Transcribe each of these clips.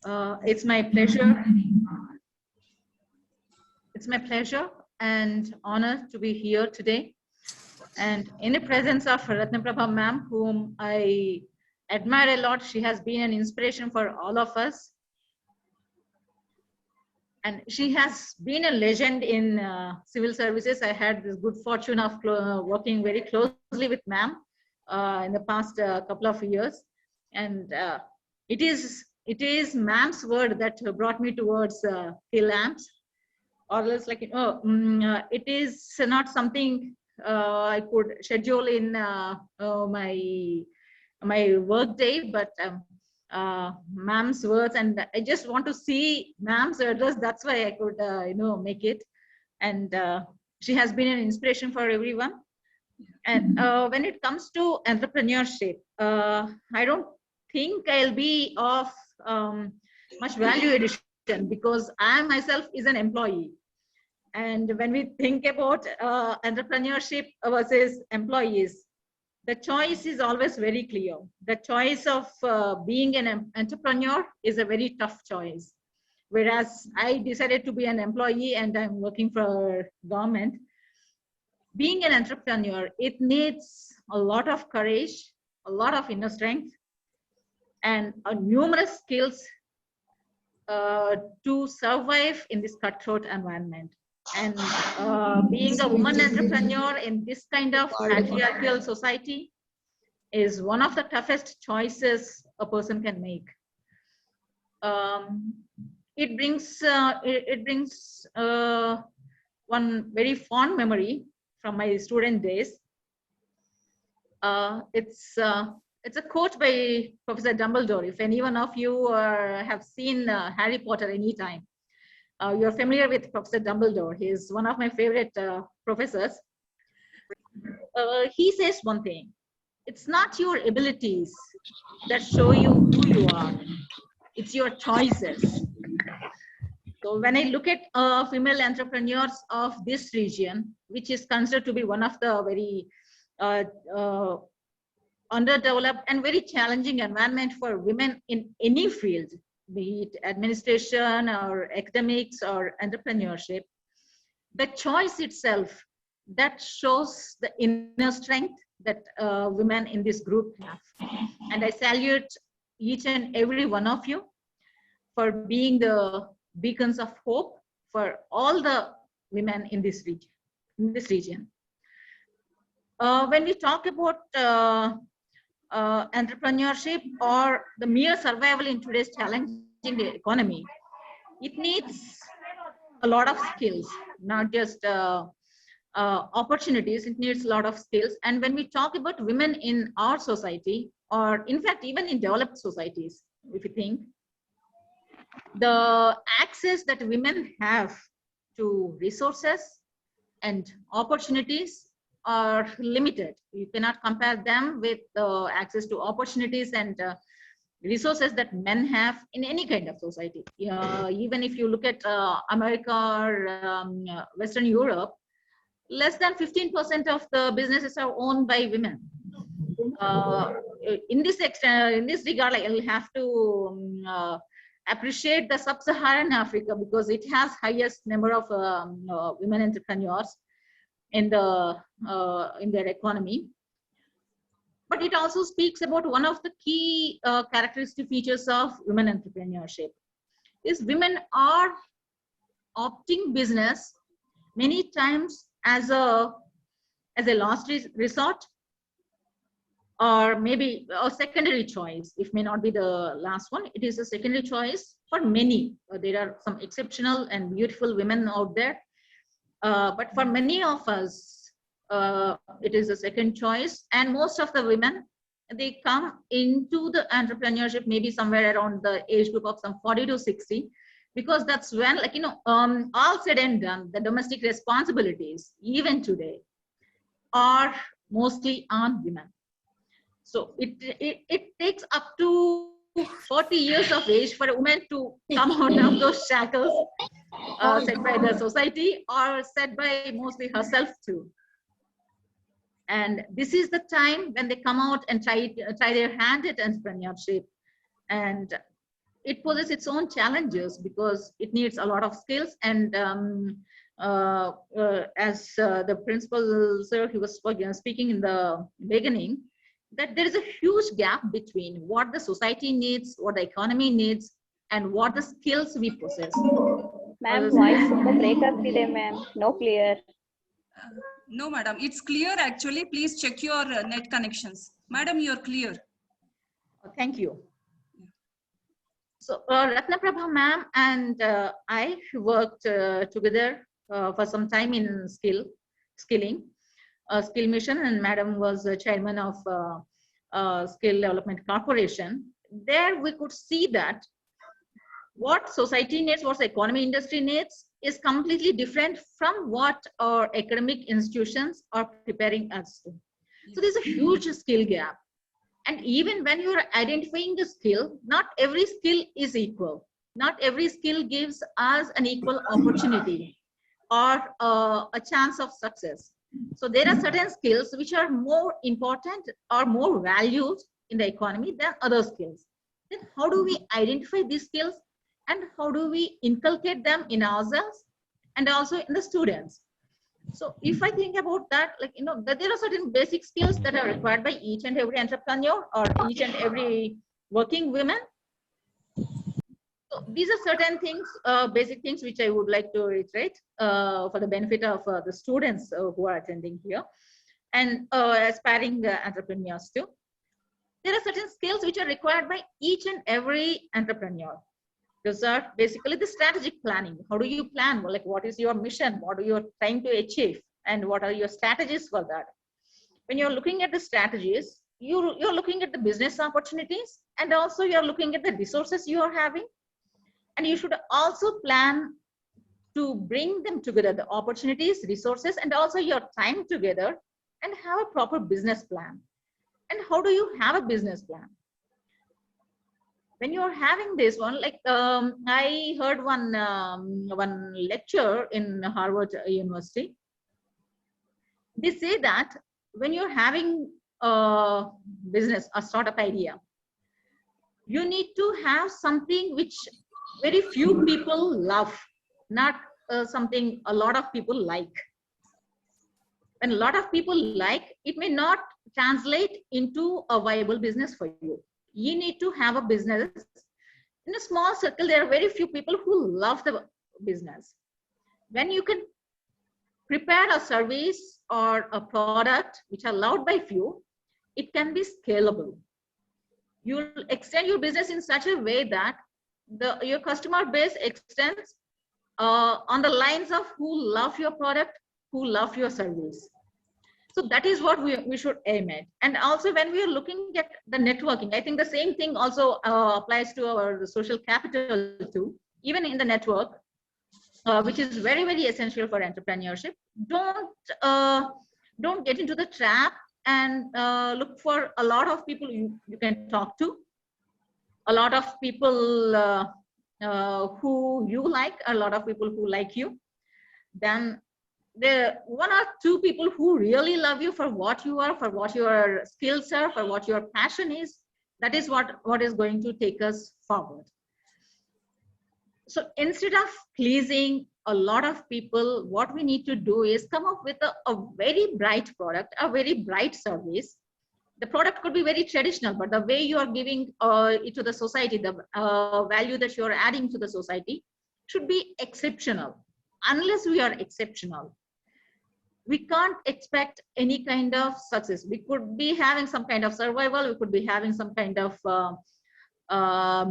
It's my pleasure. It's my pleasure and honor to be here today, and in the presence of Ratnaprabha ma'am, whom I admire a lot. She has been an inspiration for all of us, and she has been a legend in civil services. I had this good fortune of working very closely with ma'am in the past couple of years, and it is ma'am's word that brought me towards lamps, or else it is not something I could schedule in my work day, but ma'am's words, and I just want to see ma'am's address. That's why I could make it, and she has been an inspiration for everyone. And when it comes to entrepreneurship, I don't think I'll be of much value addition, because I myself is an employee. And when we think about entrepreneurship versus employees, the choice is always very clear. The choice of being an entrepreneur is a very tough choice. Whereas I decided to be an employee and I'm working for government. Being an entrepreneur, it needs a lot of courage, a lot of inner strength, and numerous skills to survive in this cutthroat environment. And being a woman entrepreneur in this kind of patriarchal society is one of the toughest choices a person can make. It brings one very fond memory from my student days. It's a quote by Professor Dumbledore. If any one of you have seen Harry Potter anytime, you're familiar with Professor Dumbledore. He is one of my favorite professors. He says one thing: it's not your abilities that show you who you are, it's your choices. So when I look at female entrepreneurs of this region, which is considered to be one of the very underdeveloped and very challenging environment for women in any field, be it administration or academics or entrepreneurship, the choice itself, that shows the inner strength that women in this group have. And I salute each and every one of you for being the beacons of hope for all the women in this region. When we talk about entrepreneurship or the mere survival in today's challenging economy, it needs a lot of skills, not just opportunities. It needs a lot of skills. And when we talk about women in our society, or in fact even in developed societies, if you think, the access that women have to resources and opportunities are limited. You cannot compare them with access to opportunities and resources that men have in any kind of society. Even if you look at America or Western Europe, less than 15% of the businesses are owned by women. In this regard, I'll have to appreciate the sub-Saharan Africa, because it has highest number of women entrepreneurs in their economy. But it also speaks about one of the key characteristic features of women entrepreneurship is women are opting business many times as a last resort, or maybe a secondary choice. It may not be the last one, it is a secondary choice for many. There are some exceptional and beautiful women out there, but for many of us, it is a second choice. And most of the women, they come into the entrepreneurship maybe somewhere around the age group of some 40 to 60, because that's when, all said and done, the domestic responsibilities even today are mostly on women. So it takes up to 40 years of age for a woman to come out of those shackles set by the society, or set by mostly herself too. And this is the time when they come out and try their hand at entrepreneurship. And it poses its own challenges because it needs a lot of skills. And as the principal sir, he was speaking in the beginning, that there is a huge gap between what the society needs, what the economy needs, and what the skills we possess. Ma'am, voice super break ಆಗ್ತಿದೆ ma'am. No clear. No, madam, it's clear actually. Please check your net connections. Madam, you're clear. Thank you. So Ratnaprabha ma'am and I worked together for some time in skilling, skill mission, and madam was chairman of Skill Development Corporation. There we could see that what society needs, what the economy industry needs, is completely different from what our academic institutions are preparing us to. So there's a huge skill gap. And even when you're identifying the skill, not every skill is equal. Not every skill gives us an equal opportunity or a chance of success. So there are certain skills which are more important or more valued in the economy than other skills. Then how do we identify these skills and how do we inculcate them in ourselves and also in the students? So if I think about that, like, that there are certain basic skills that are required by each and every entrepreneur or each and every working woman. So these are certain things, basic things, which I would like to reiterate for the benefit of the students who are attending here and aspiring entrepreneurs too. There are certain skills which are required by each and every entrepreneur. Those are basically the strategic planning. How do you plan? Well, like, what is your mission? What are you trying to achieve? And what are your strategies for that? When you're looking at the strategies, you're looking at the business opportunities, and also you're looking at the resources you are having. And you should also plan to bring them together, the opportunities, resources, and also your time together, and have a proper business plan. And how do you have a business plan? When you're having this one, like I heard one lecture in Harvard University. They say that when you're having a business, a startup idea, you need to have something which very few people love, not something a lot of people like. When a lot of people like, it may not translate into a viable business for you. You need to have a business in a small circle. There are very few people who love the business. When you can prepare a service or a product which are loved by few, it can be scalable. You'll extend your business in such a way that your customer base extends on the lines of who love your product, who love your service. So that is what we should aim at. And also when we are looking at the networking, I think the same thing also applies to our social capital too. Even in the network, which is very, very essential for entrepreneurship, don't get into the trap and look for a lot of people you can talk to, a lot of people who you like, a lot of people who like you. Then there are one or two people who really love you for what you are, for what your skills are, for what your passion is. That is what is going to take us forward. So instead of pleasing a lot of people, what we need to do is come up with a very bright product, a very bright service. The product could be very traditional, but the way you are giving it to the society, the value that you are adding to the society should be exceptional. Unless we are exceptional, we can't expect any kind of success. We could be having some kind of survival, we could be having some kind of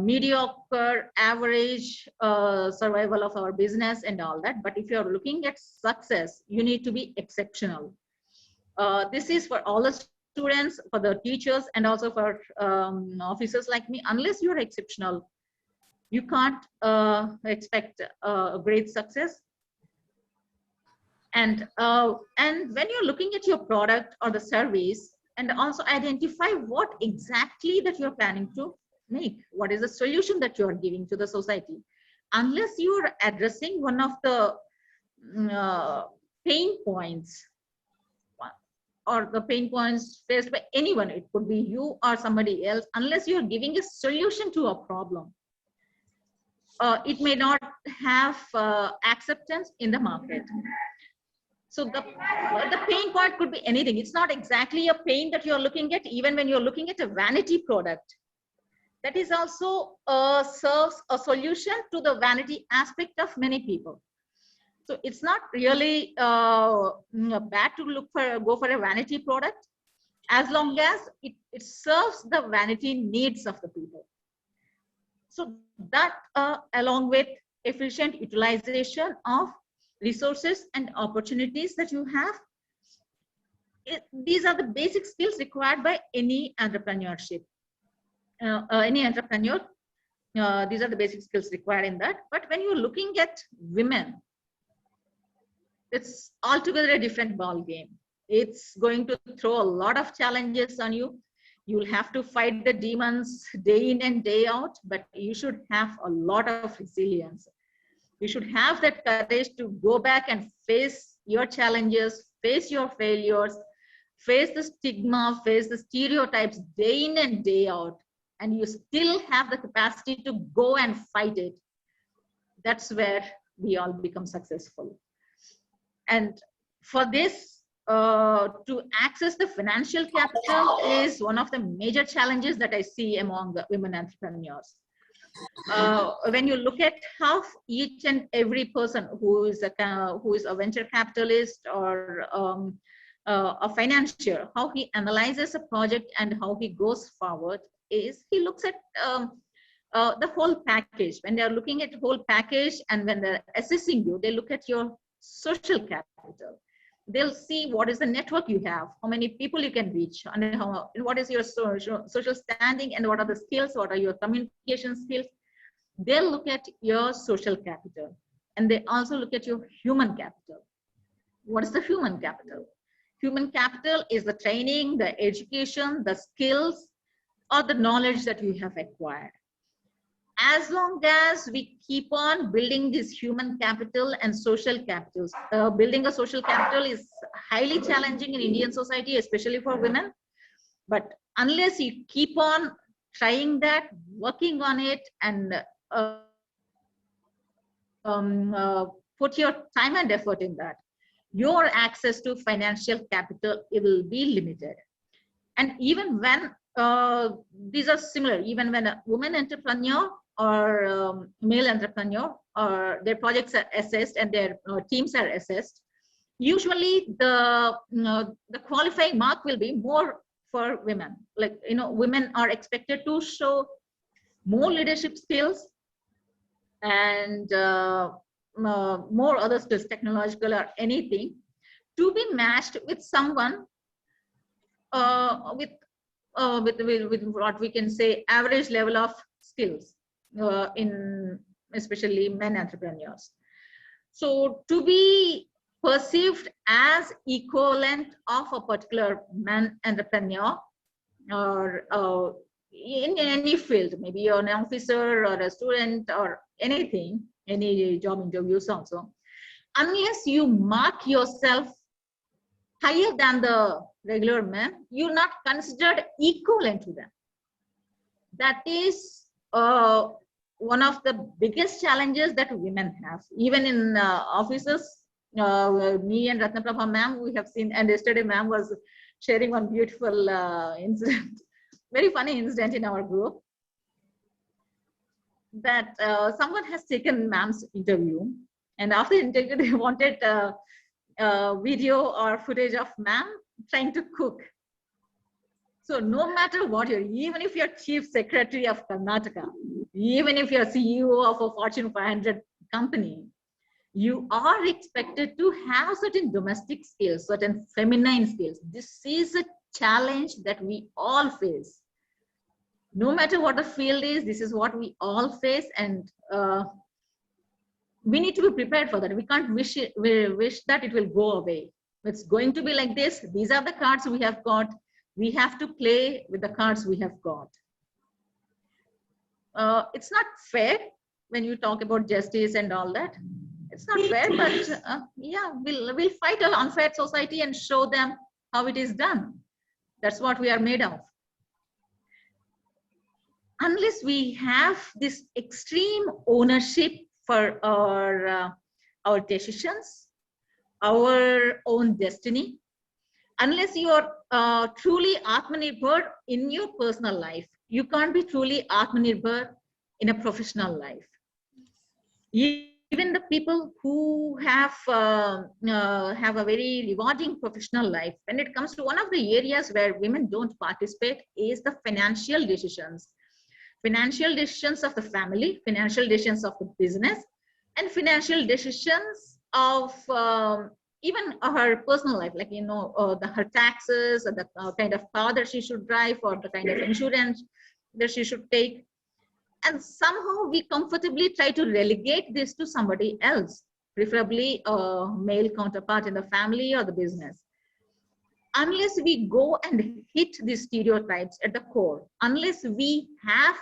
mediocre, average survival of our business and all that. But if you're looking at success, you need to be exceptional. This is for all the students, for the teachers, and also for officers like me. Unless you're exceptional, you can't expect a great success. And when you're looking at your product or the service, and also identify what exactly that you're planning to make, what is the solution that you're giving to the society. Unless you're addressing one of the pain points, or the pain points faced by anyone, it could be you or somebody else, unless you're giving a solution to a problem, it may not have acceptance in the market. So the pain point could be anything. It's not exactly a pain that you're looking at. Even when you're looking at a vanity product, that is also serves a solution to the vanity aspect of many people. So it's not really bad to go for a vanity product, as long as it serves the vanity needs of the people. So that along with efficient utilization of resources and opportunities that you have, these are the basic skills required by any entrepreneurship. Any entrepreneur, these are the basic skills required in that. But when you're looking at women, it's altogether a different ball game. It's going to throw a lot of challenges on you. You'll have to fight the demons day in and day out, but you should have a lot of resilience. You should have that courage to go back and face your challenges, face your failures, face the stigma, face the stereotypes day in and day out, and you still have the capacity to go and fight it. That's where we all become successful. And for this, to access the financial capital is one of the major challenges that I see among the women entrepreneurs. When you look at how each and every person who is a venture capitalist or a financier, how he analyzes a project and how he goes forward, is he looks at the whole package. When they're looking at the whole package and when they're assessing you, they look at your social capital. They'll see what is the network you have, how many people you can reach, and what is your social standing, and what are the skills, what are your communication skills. They'll look at your social capital, and they also look at your human capital. What is the human capital? Human capital is the training, the education, the skills, or the knowledge that you have acquired. As long as we keep on building this human capital and social capitals, building a social capital is highly challenging in Indian society, especially for women. But unless you keep on trying that, working on it, and put your time and effort in that, your access to financial capital, it will be limited. And even when these are similar, even when a woman entrepreneur or male entrepreneur, or their projects are assessed and their teams are assessed, usually the qualifying mark will be more for women. Like, women are expected to show more leadership skills and more other skills, technological or anything, to be matched with someone with what we can say average level of skills, in especially men entrepreneurs. So to be perceived as equivalent of a particular man entrepreneur, or in any field, maybe you're an officer or a student or anything, any job interviews also, unless you mark yourself higher than the regular men, you're not considered equivalent to them. That is one of the biggest challenges that women have. Even in offices, me and Ratnaprabha ma'am, we have seen, and yesterday ma'am was sharing one beautiful incident, very funny incident in our group, that someone has taken ma'am's interview, and after the interview they wanted video or footage of ma'am trying to cook. So no matter what even if you're chief secretary of Karnataka, even if you're CEO of a Fortune 500 company, you are expected to have certain domestic skills, certain feminine skills. This is a challenge that we all face. No matter what the field is, this is what we all face, and we need to be prepared for that. We can't wish that it will go away. It's going to be like this. These are the cards we have got. We have to play with the cards we have got. It's not fair when you talk about justice and all that. It's not fair, but yeah, we'll fight an unfair society and show them how it is done. That's what we are made of. unless we have this extreme ownership for our decisions, our own destiny, unless you are truly Atmanirbhar in your personal life, you can't be truly Atmanirbhar in a professional life. Even the people who have a very rewarding professional life, when it comes to one of the areas where women don't participate is the financial decisions. Financial decisions of the family, financial decisions of the business, and financial decisions of even her personal life, like, you know, her taxes, or the kind of car that she should drive, or the kind of insurance that she should take. And somehow we comfortably try to relegate this to somebody else, preferably a male counterpart in the family or the business. Unless we go and hit these stereotypes at the core, unless we have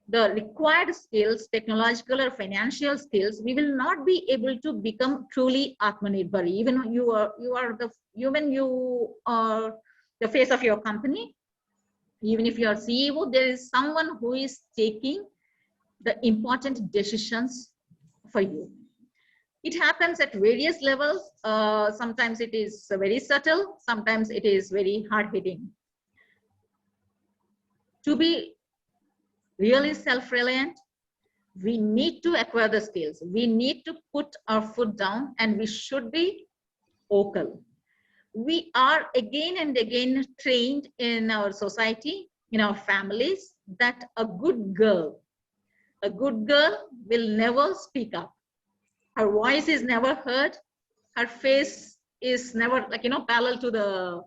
the required skills, technological or financial skills, we will not be able to become truly Atmanirbhar. Even you are the face of your company. Even if you are CEO, there is someone who is taking the important decisions for you. It happens at various levels. Sometimes it is very subtle. Sometimes it is very hard-hitting. To be really self-reliant, we need to acquire the skills. We need to put our foot down, and we should be vocal. We are again and again trained in our society, in our families, that a good girl will never speak up. Her voice is never heard. Her face is never, like, you know, parallel to the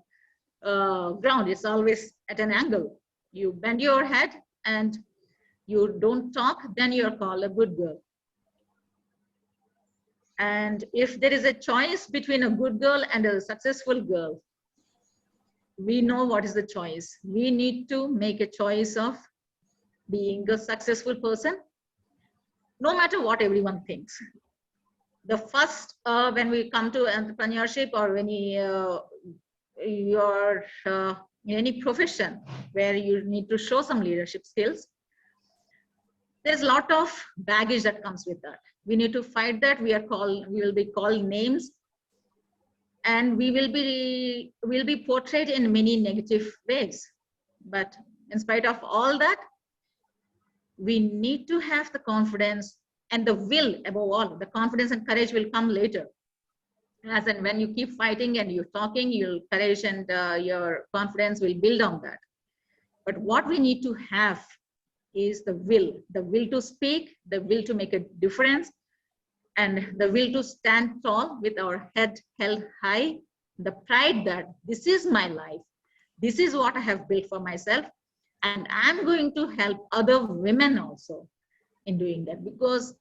ground. It's always at an angle. You bend your head and you don't talk, then you're called a good girl. And if there is a choice between a good girl and a successful girl, we know what is the choice. We need to make a choice of being a successful person, no matter what everyone thinks. The first, when we come to entrepreneurship, or when you're in any profession where you need to show some leadership skills, there's a lot of baggage that comes with that. We need to fight that. We will be called names, and we will be portrayed in many negative ways. But in spite of all that, we need to have the confidence and the will. Above all, the confidence and courage will come later. As and when you keep fighting and you're talking, your courage and your confidence will build on that. But what we need to have is the will to speak, the will to make a difference, and the will to stand tall with our head held high, the pride that this is my life, this is what I have built for myself, and I'm going to help other women also in doing that. Because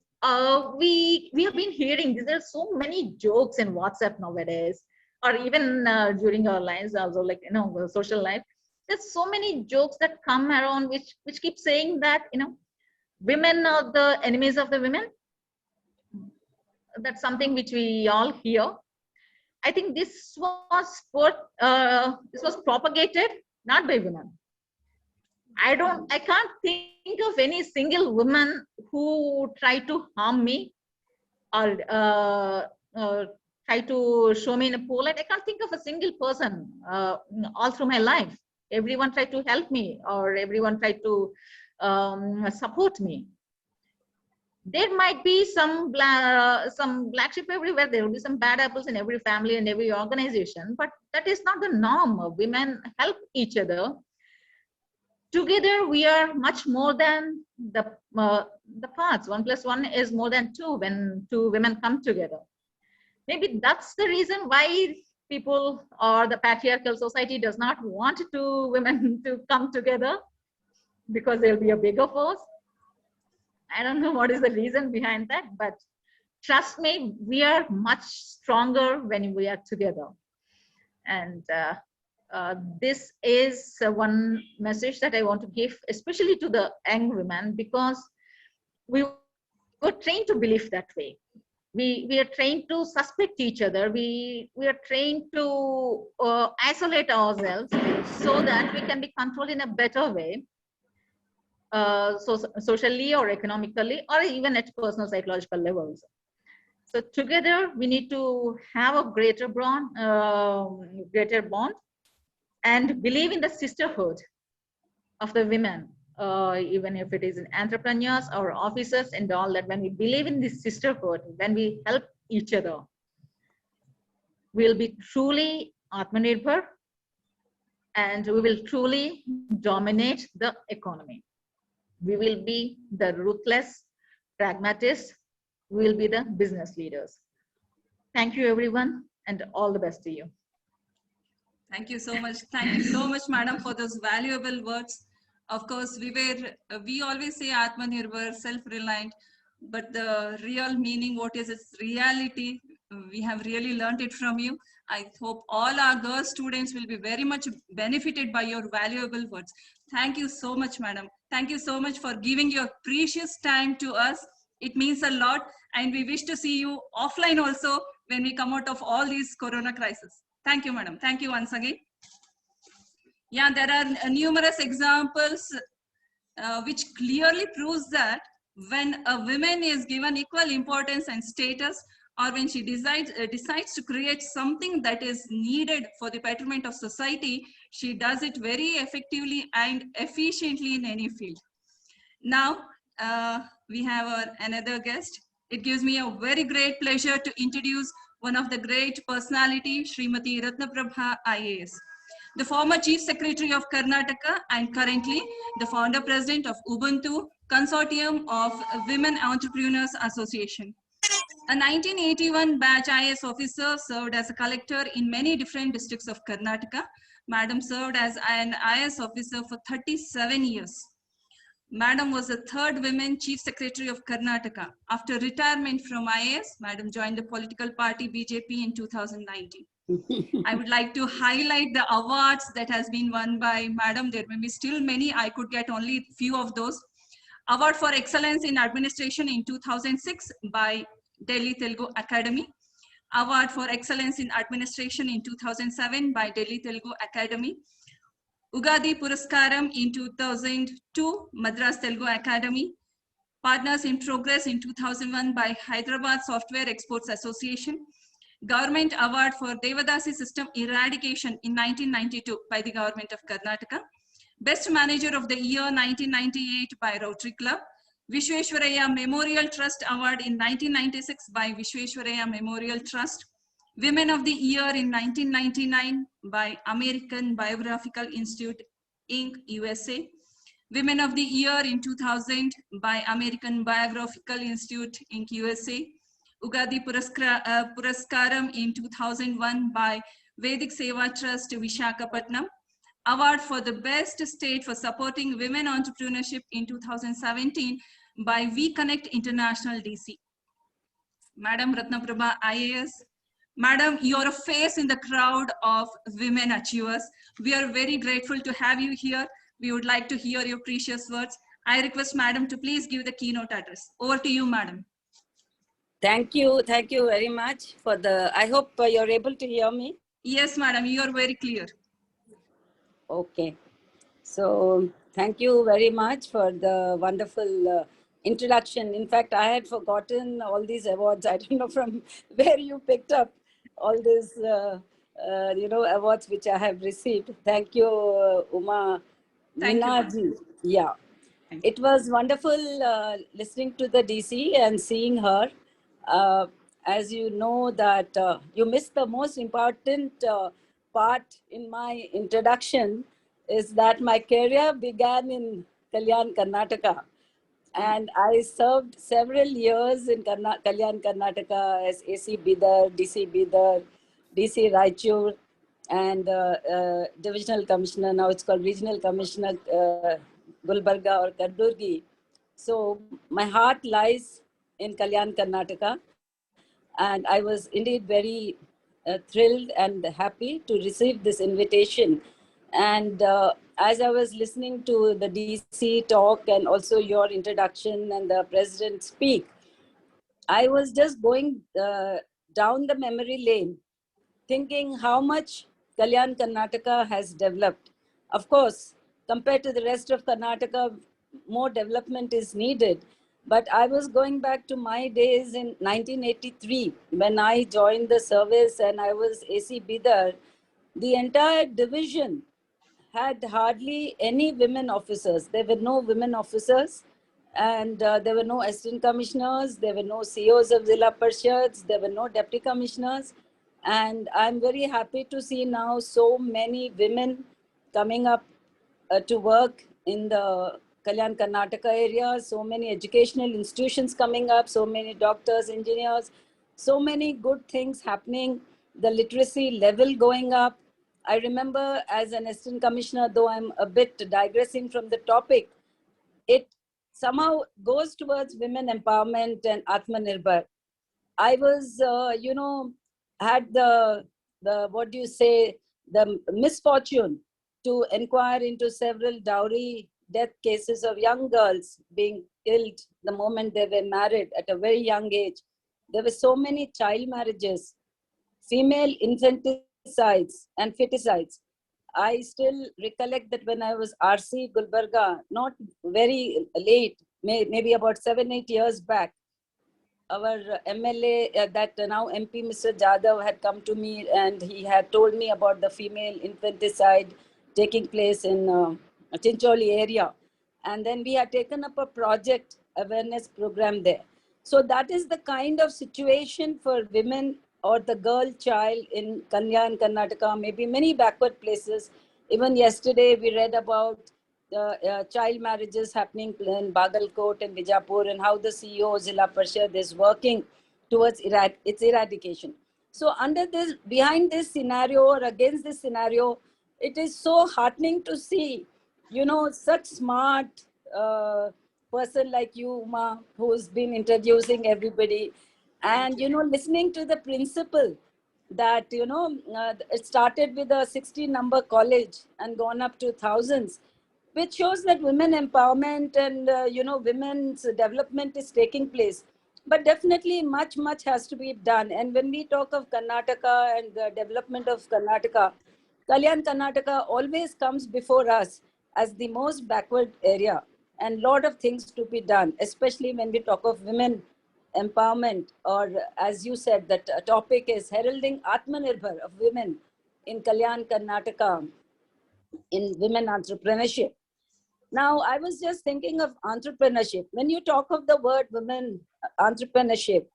we have been hearing, there are so many jokes in WhatsApp nowadays, or even during our lives also, like, you know, social life. There's so many jokes that come around which keep saying that, you know, women are the enemies of the women. That's something which we all hear. I think this was propagated not by women. I can't think of any single woman who tried to harm me or try to show me in a poor light. I can't think of a single person all through my life. Everyone tried to help me, or everyone tried to support me. There might be some black sheep everywhere. There will be some bad apples in every family and every organization, but that is not the norm. Women help each other. Together, we are much more than the parts. 1 + 1 is more than 2 when 2 women come together. Maybe that's the reason why people or the patriarchal society does not want 2 women to come together, because there'll be a bigger force. I don't know what is the reason behind that, but trust me, we are much stronger when we are together. And this is one message that I want to give, especially to the young women, because we were trained to believe that way. We are trained to suspect each other. We are trained to isolate ourselves so that we can be controlled in a better way. socially or economically, or even at personal psychological levels. So together we need to have a greater bond, and believe in the sisterhood of the women, even if it is in entrepreneurs or officers and all that. When we believe in this sisterhood, when we help each other, we'll be truly Atmanirbhar, and we will truly dominate the economy. We will be the ruthless pragmatists. We will be the business leaders. Thank you, everyone, and all the best to you. Thank you so much. Thank you so much, madam, for those valuable words. Of course, we always say Atmanirbhar, self-reliant, but the real meaning, what is its reality, we have really learned it from you. I hope all our girl students will be very much benefited by your valuable words. Thank you so much, madam. Thank you so much for giving your precious time to us. It means a lot, and we wish to see you offline also when we come out of all these corona crisis. Thank you, madam. Thank you once again. Yeah, there are numerous examples which clearly proves that when a woman is given equal importance and status, or when she decides to create something that is needed for the betterment of society, she does it very effectively and efficiently in any field. Now, we have another guest. It gives me a very great pleasure to introduce one of the great personality, Srimati Ratnaprabha IAS, the former Chief Secretary of Karnataka and currently the founder president of Ubuntu Consortium of Women Entrepreneurs Association. A 1981 batch IAS officer, served as a collector in many different districts of Karnataka. Madam served as an IAS officer for 37 years. Madam was the third women Chief Secretary of Karnataka. After retirement from IAS, Madam joined the political party BJP in 2019. I would like to highlight the awards that has been won by Madam. There may be still many. I could get only few of those. Award for Excellence in Administration in 2006 by Delhi Telugu Academy. Award for Excellence in Administration in 2007 by Delhi Telugu Academy. Ugadi Puraskaram in 2002, Madras Telugu Academy. Partners in Progress in 2001 by Hyderabad Software Exports Association. Government Award for Devadasi System Eradication in 1992 by the Government of Karnataka. Best Manager of the Year 1998 by Rotary Club. Vishweshwaraya Memorial Trust Award in 1996 by Vishweshwaraya Memorial Trust. Women of the Year in 1999 by American Biographical Institute, Inc., USA. Women of the Year in 2000 by American Biographical Institute, Inc., USA. Ugadi Puraskaram in 2001 by Vedic Seva Trust, Vishakhapatnam. Award for the Best State for Supporting Women Entrepreneurship in 2017 by We Connect International DC. Madam Ratnaprabha IAS. Madam, you're a face in the crowd of women achievers. We are very grateful to have you here. We would like to hear your precious words. I request Madam to please give the keynote address. Over to you, Madam. Thank you very much for the, I hope you're able to hear me. Yes, Madam, you are very clear. Okay. So thank you very much for the wonderful introduction. In fact, I had forgotten all these awards. I don't know from where you picked up all these, awards which I have received. Thank you, Uma Minaji. Yeah. It was wonderful listening to the DC and seeing her. As you know that you missed the most important part in my introduction is that my career began in Kalyana, Karnataka. And I served several years in Kalyana, Karnataka as AC Bidar, DC Raichur, and Divisional Commissioner. Now it's called Regional Commissioner Gulbarga or Kardurgi. So my heart lies in Kalyana, Karnataka. And I was indeed very thrilled and happy to receive this invitation. And as I was listening to the DC talk and also your introduction and the president speak, I was just going down the memory lane, thinking how much Kalyana, Karnataka has developed. Of course, compared to the rest of Karnataka, more development is needed. But I was going back to my days in 1983 when I joined the service and I was AC Bidar. The entire division had hardly any women officers. There were no women officers, and there were no assistant commissioners, there were no CEOs of Zilla Parshads, there were no deputy commissioners. And I'm very happy to see now so many women coming up to work in the Kalyana, Karnataka area, so many educational institutions coming up, so many doctors, engineers, so many good things happening, the literacy level going up. I remember as an assistant commissioner, though I'm a bit digressing from the topic, it somehow goes towards women empowerment and Atmanirbhar. I was, had what do you say, the misfortune to inquire into several dowry death cases of young girls being killed the moment they were married at a very young age. There were so many child marriages, female infanticides and feticides. I still recollect that when I was RC Gulbarga, not very late, maybe about 7-8 years back, our MLA, that now MP, Mr. Jadhav, had come to me and he had told me about the female infanticide taking place in Chincholi area. And then we had taken up a project awareness program there. So that is the kind of situation for women or the girl child in Kalyana, Karnataka, maybe many backward places. Even yesterday we read about child marriages happening in Bagalkot and Bijapur, and how the CEO Zilla Parshad is working towards its eradication. So under this, behind this scenario or against this scenario, it is so heartening to see, such smart person like you, Uma, who's been introducing everybody, and, listening to the principle that, it started with a 60-number college and gone up to thousands, which shows that women empowerment and, women's development is taking place. But definitely much has to be done. And when we talk of Karnataka and the development of Karnataka, Kalyana, Karnataka always comes before us as the most backward area, and lot of things to be done, especially when we talk of women empowerment, or as you said, that topic is heralding Atmanirbhar of women in Kalyana, Karnataka, in women entrepreneurship. Now, I was just thinking of entrepreneurship. When you talk of the word women entrepreneurship,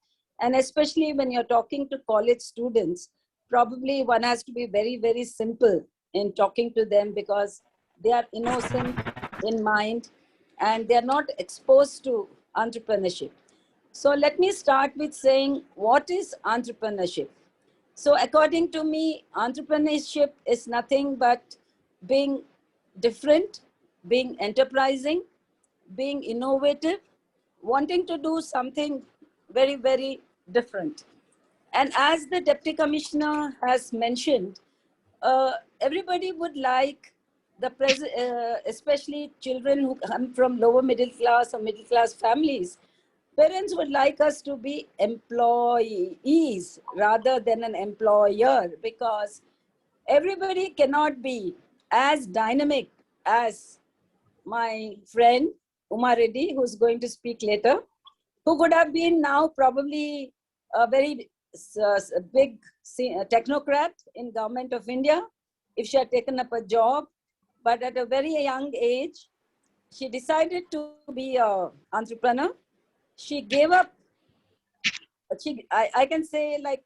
and especially when you're talking to college students, probably one has to be very simple in talking to them, because they are innocent in mind and they're not exposed to entrepreneurship. So let me start with saying, what is entrepreneurship? So according to me, entrepreneurship is nothing but being different, being enterprising, being innovative, wanting to do something very different. And as the Deputy Commissioner has mentioned, everybody would like especially children who come from lower middle class or middle class families, parents would like us to be employees rather than an employer, because everybody cannot be as dynamic as my friend Uma Reddy, who's going to speak later, who could have been now probably a very big technocrat in Government of India if she had taken up a job. But at a very young age, she decided to be an entrepreneur. She gave up. I can say, like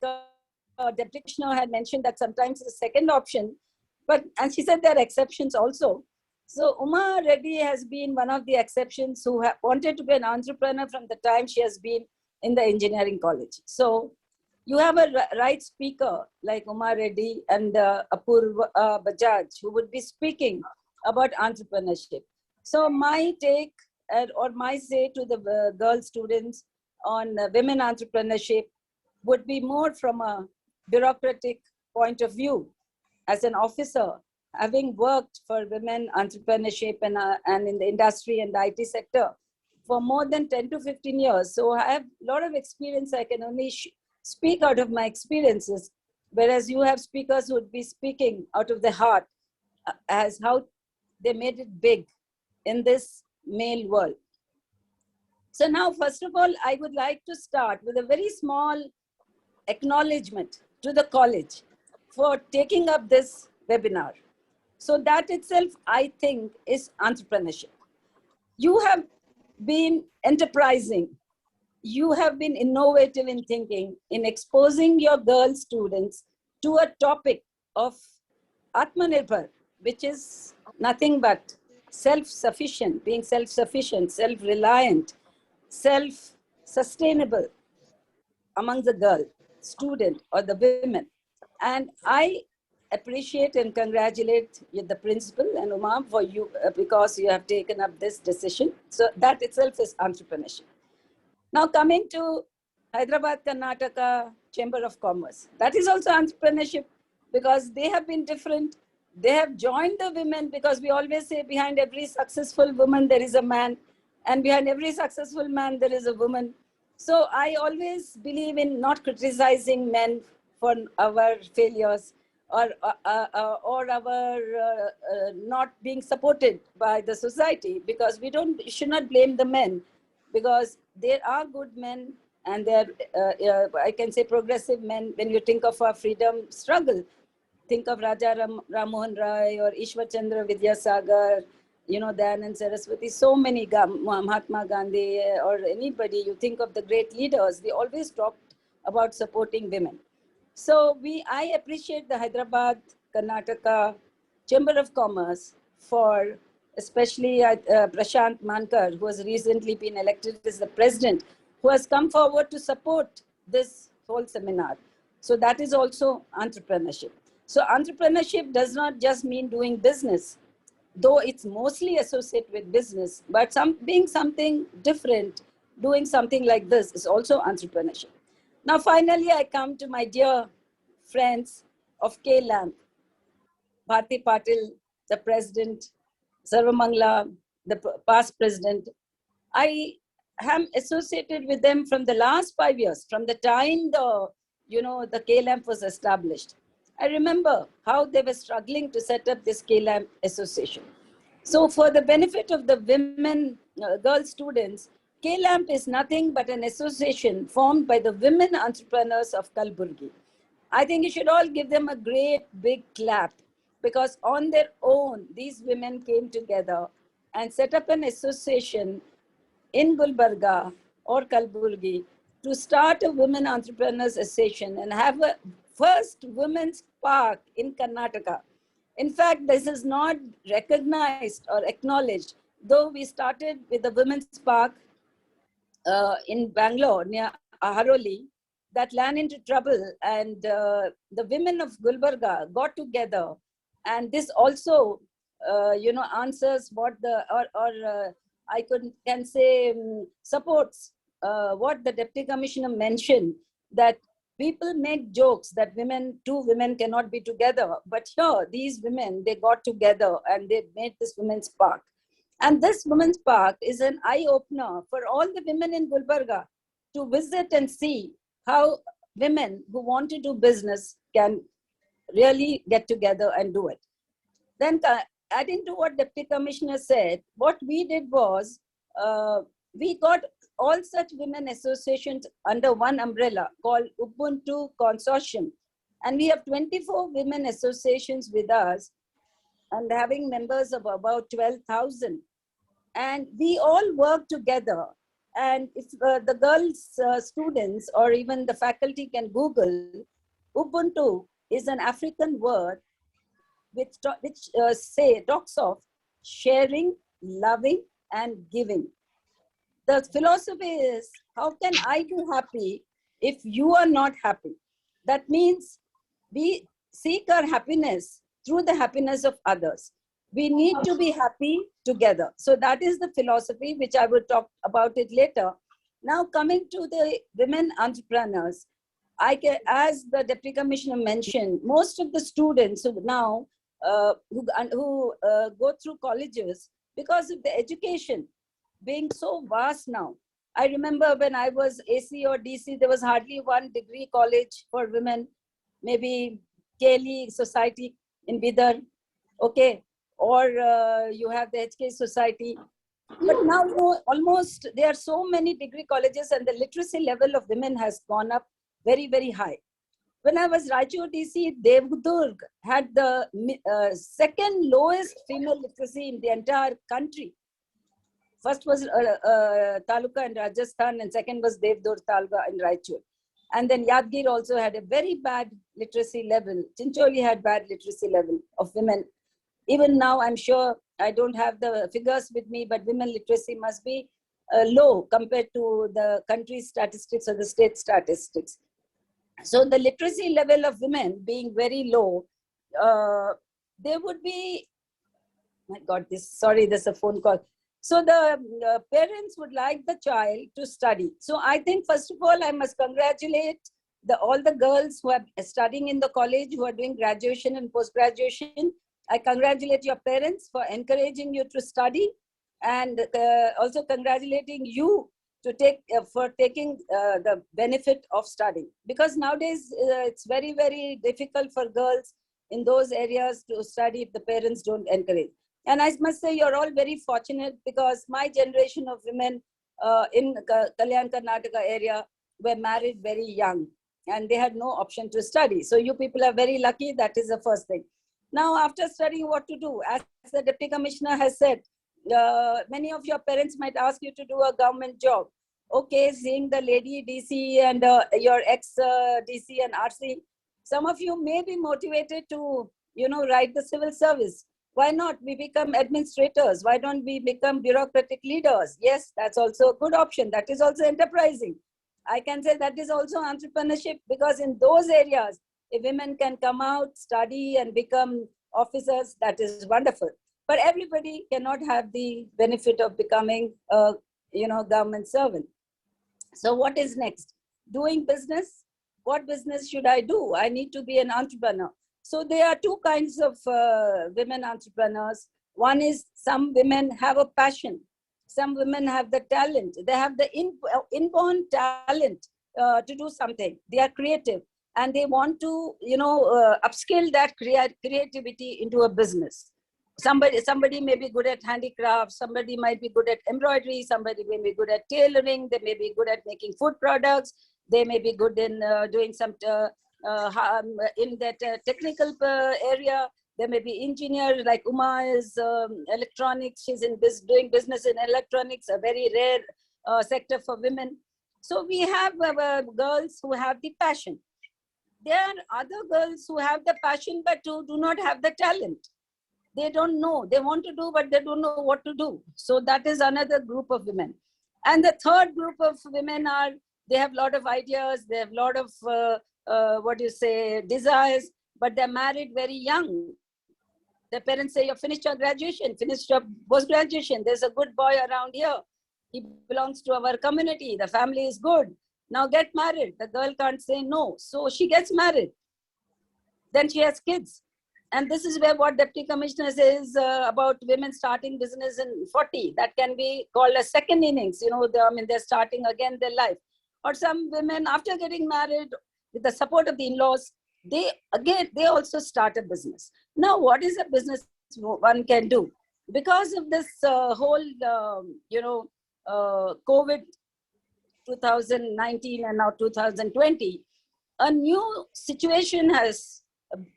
Deputy Commissioner had mentioned, that sometimes the second option, and she said there are exceptions also. So Uma Reddy has been one of the exceptions who wanted to be an entrepreneur from the time she has been in the engineering college. So you have a right speaker like Uma Reddy and Apurva Bajaj, who would be speaking about entrepreneurship. So my take or my say to the girl students on women entrepreneurship would be more from a bureaucratic point of view. As an officer, having worked for women entrepreneurship and in the industry and the IT sector for more than 10 to 15 years. So I have a lot of experience. I can only speak out of my experiences, whereas you have speakers who would be speaking out of their heart as how they made it big in this male world. So now, first of all, I would like to start with a very small acknowledgement to the college for taking up this webinar. So that itself, I think, is entrepreneurship. You have been enterprising. You have been innovative in thinking, in exposing your girl students to a topic of Atmanirbhar, which is nothing but self-sufficient, being self-sufficient, self-reliant, self-sustainable among the girl student or the women. And I appreciate and congratulate the principal and Uma for you because you have taken up this decision. So that itself is entrepreneurship. Now coming to Hyderabad, Karnataka Chamber of Commerce. That is also entrepreneurship because they have been different. They have joined the women because we always say behind every successful woman, there is a man. And behind every successful man, there is a woman. So I always believe in not criticizing men for our failures or our not being supported by the society, because we should not blame the men, because there are good men and there I can say progressive men. When you think of our freedom struggle, think of Raja Ram Mohan Rai or Ishwar Chandra Vidyasagar, Dayanand Saraswati, so many, Mahatma Gandhi or anybody, you think of the great leaders, they always talked about supporting women. So I appreciate the Hyderabad, Karnataka Chamber of Commerce for especially Prashant Mankar, who has recently been elected as the president, who has come forward to support this whole seminar. So that is also entrepreneurship. So entrepreneurship does not just mean doing business, though it's mostly associated with business, but being something different, doing something like this is also entrepreneurship. Now, finally, I come to my dear friends of KLAMP, Bharti Patil, the president, Sarvamangla, the past president. I am associated with them from the last 5 years, from the time the KLAMP was established. I remember how they were struggling to set up this KLAMP association. So for the benefit of the women, girl students, KLAMP is nothing but an association formed by the women entrepreneurs of Kalburgi. I think you should all give them a great big clap, because on their own, these women came together and set up an association in Gulbarga or Kalburgi to start a women entrepreneurs association and have a first women's park in Karnataka. In fact, this is not recognized or acknowledged, though we started with the women's park in Bangalore near Aharoli, that ran into trouble, and the women of Gulbarga got together, and this also answers what I can say supports what the Deputy Commissioner mentioned, that people make jokes that two women cannot be together, but here these women, they got together and they made this women's park. And this women's park is an eye-opener for all the women in Gulbarga to visit and see how women who want to do business can really get together and do it. Then adding to what Deputy Commissioner said, what we did was, we got all such women associations under one umbrella called Ubuntu Consortium. And we have 24 women associations with us and having members of about 12,000. And we all work together. And if the girls, students, or even the faculty can Google, Ubuntu is an African word which talks of sharing, loving, and giving. The philosophy is, how can I be happy if you are not happy? That means we seek our happiness through the happiness of others. We need to be happy together. So that is the philosophy, which I will talk about it later. Now coming to the women entrepreneurs, as the Deputy Commissioner mentioned, most of the students who now who go through colleges, because of the education being so vast now. I remember when I was AC or DC, there was hardly one degree college for women, maybe Keli Society in Bidar, okay, or you have the HK Society. But now, almost there are so many degree colleges and the literacy level of women has gone up very, very high. When I was Raichur DC, Devdurg had the second lowest female literacy in the entire country. First was Taluka in Rajasthan, and second was Devdur Taluka in Raichur. And then Yadgir also had a very bad literacy level. Chincholi had bad literacy level of women. Even now, I'm sure, I don't have the figures with me, but women literacy must be low compared to the country's statistics or the state statistics. So the literacy level of women being very low, there would be, my God, there's a phone call. So the parents would like the child to study. So I think, first of all, I must congratulate all the girls who are studying in the college, who are doing graduation and post-graduation. I congratulate your parents for encouraging you to study, and also congratulating you to for taking the benefit of studying. Because nowadays it's very, very difficult for girls in those areas to study if the parents don't encourage. And I must say, you're all very fortunate, because my generation of women in Kalyana, Karnataka area were married very young, and they had no option to study. So you people are very lucky. That is the first thing. Now, after studying, what to do? As the Deputy Commissioner has said, many of your parents might ask you to do a government job. Okay, seeing the lady DC and your ex-DC and RC, some of you may be motivated to, write the civil service. Why not? We become administrators. Why don't we become bureaucratic leaders? Yes, that's also a good option. That is also enterprising. I can say that is also entrepreneurship, because in those areas, if women can come out, study, and become officers, that is wonderful. But everybody cannot have the benefit of becoming a government servant. So what is next? Doing business. What business should I do? I need to be an entrepreneur. So there are two kinds of women entrepreneurs. One is, some women have a passion. Some women have the talent. They have the inborn talent to do something. They are creative, and they want to, upskill that creativity into a business. Somebody may be good at handicraft, somebody might be good at embroidery, somebody may be good at tailoring, they may be good at making food products, they may be good in doing some in that technical area. There may be engineer, like Uma is electronics, she's doing business in electronics, a very rare sector for women. So we have girls who have the passion. There are other girls who have the passion but who do not have the talent. They don't know. They want to do, but they don't know what to do. So that is another group of women. And the third group of women are, they have a lot of ideas, they have a lot of, desires, but they're married very young. Their parents say, you finished your graduation, finished your post-graduation. There's a good boy around here. He belongs to our community. The family is good. Now get married. The girl can't say no. So she gets married. Then she has kids. And this is where what Deputy Commissioner says about women starting business in 40. That can be called a second innings. They're starting again their life. Or some women, after getting married, with the support of the in-laws, they also start a business. Now, what is a business one can do? Because of this whole, COVID 2019 and now 2020, a new situation has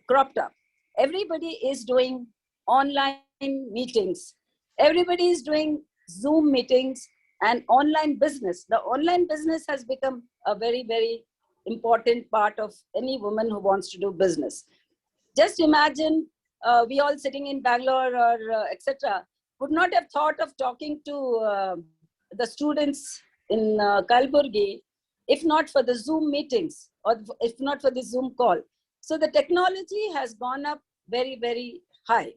cropped up. Everybody is doing online meetings. Everybody is doing Zoom meetings and online business. The online business has become a very, very important part of any woman who wants to do business. Just imagine we all sitting in Bangalore or etc. would not have thought of talking to the students in Kalburgi if not for the Zoom meetings or if not for the Zoom call. So the technology has gone up very, very high.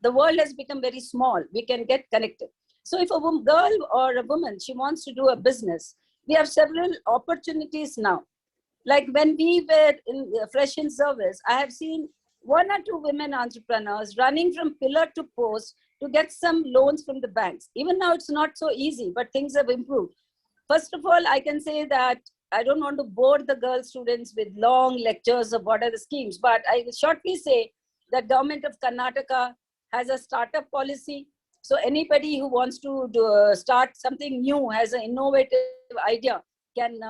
The world has become very small. We can get connected. So if a girl or a woman, she wants to do a business, we have several opportunities now. Like when we were in Fresh in Service, I have seen 1 or 2 women entrepreneurs running from pillar to post to get some loans from the banks. Even now it's not so easy, but things have improved. First of all, I can say that I don't want to bore the girl students with long lectures of what are the schemes, but I will shortly say that government of Karnataka has a startup policy. So anybody who wants to start something new, has an innovative idea, can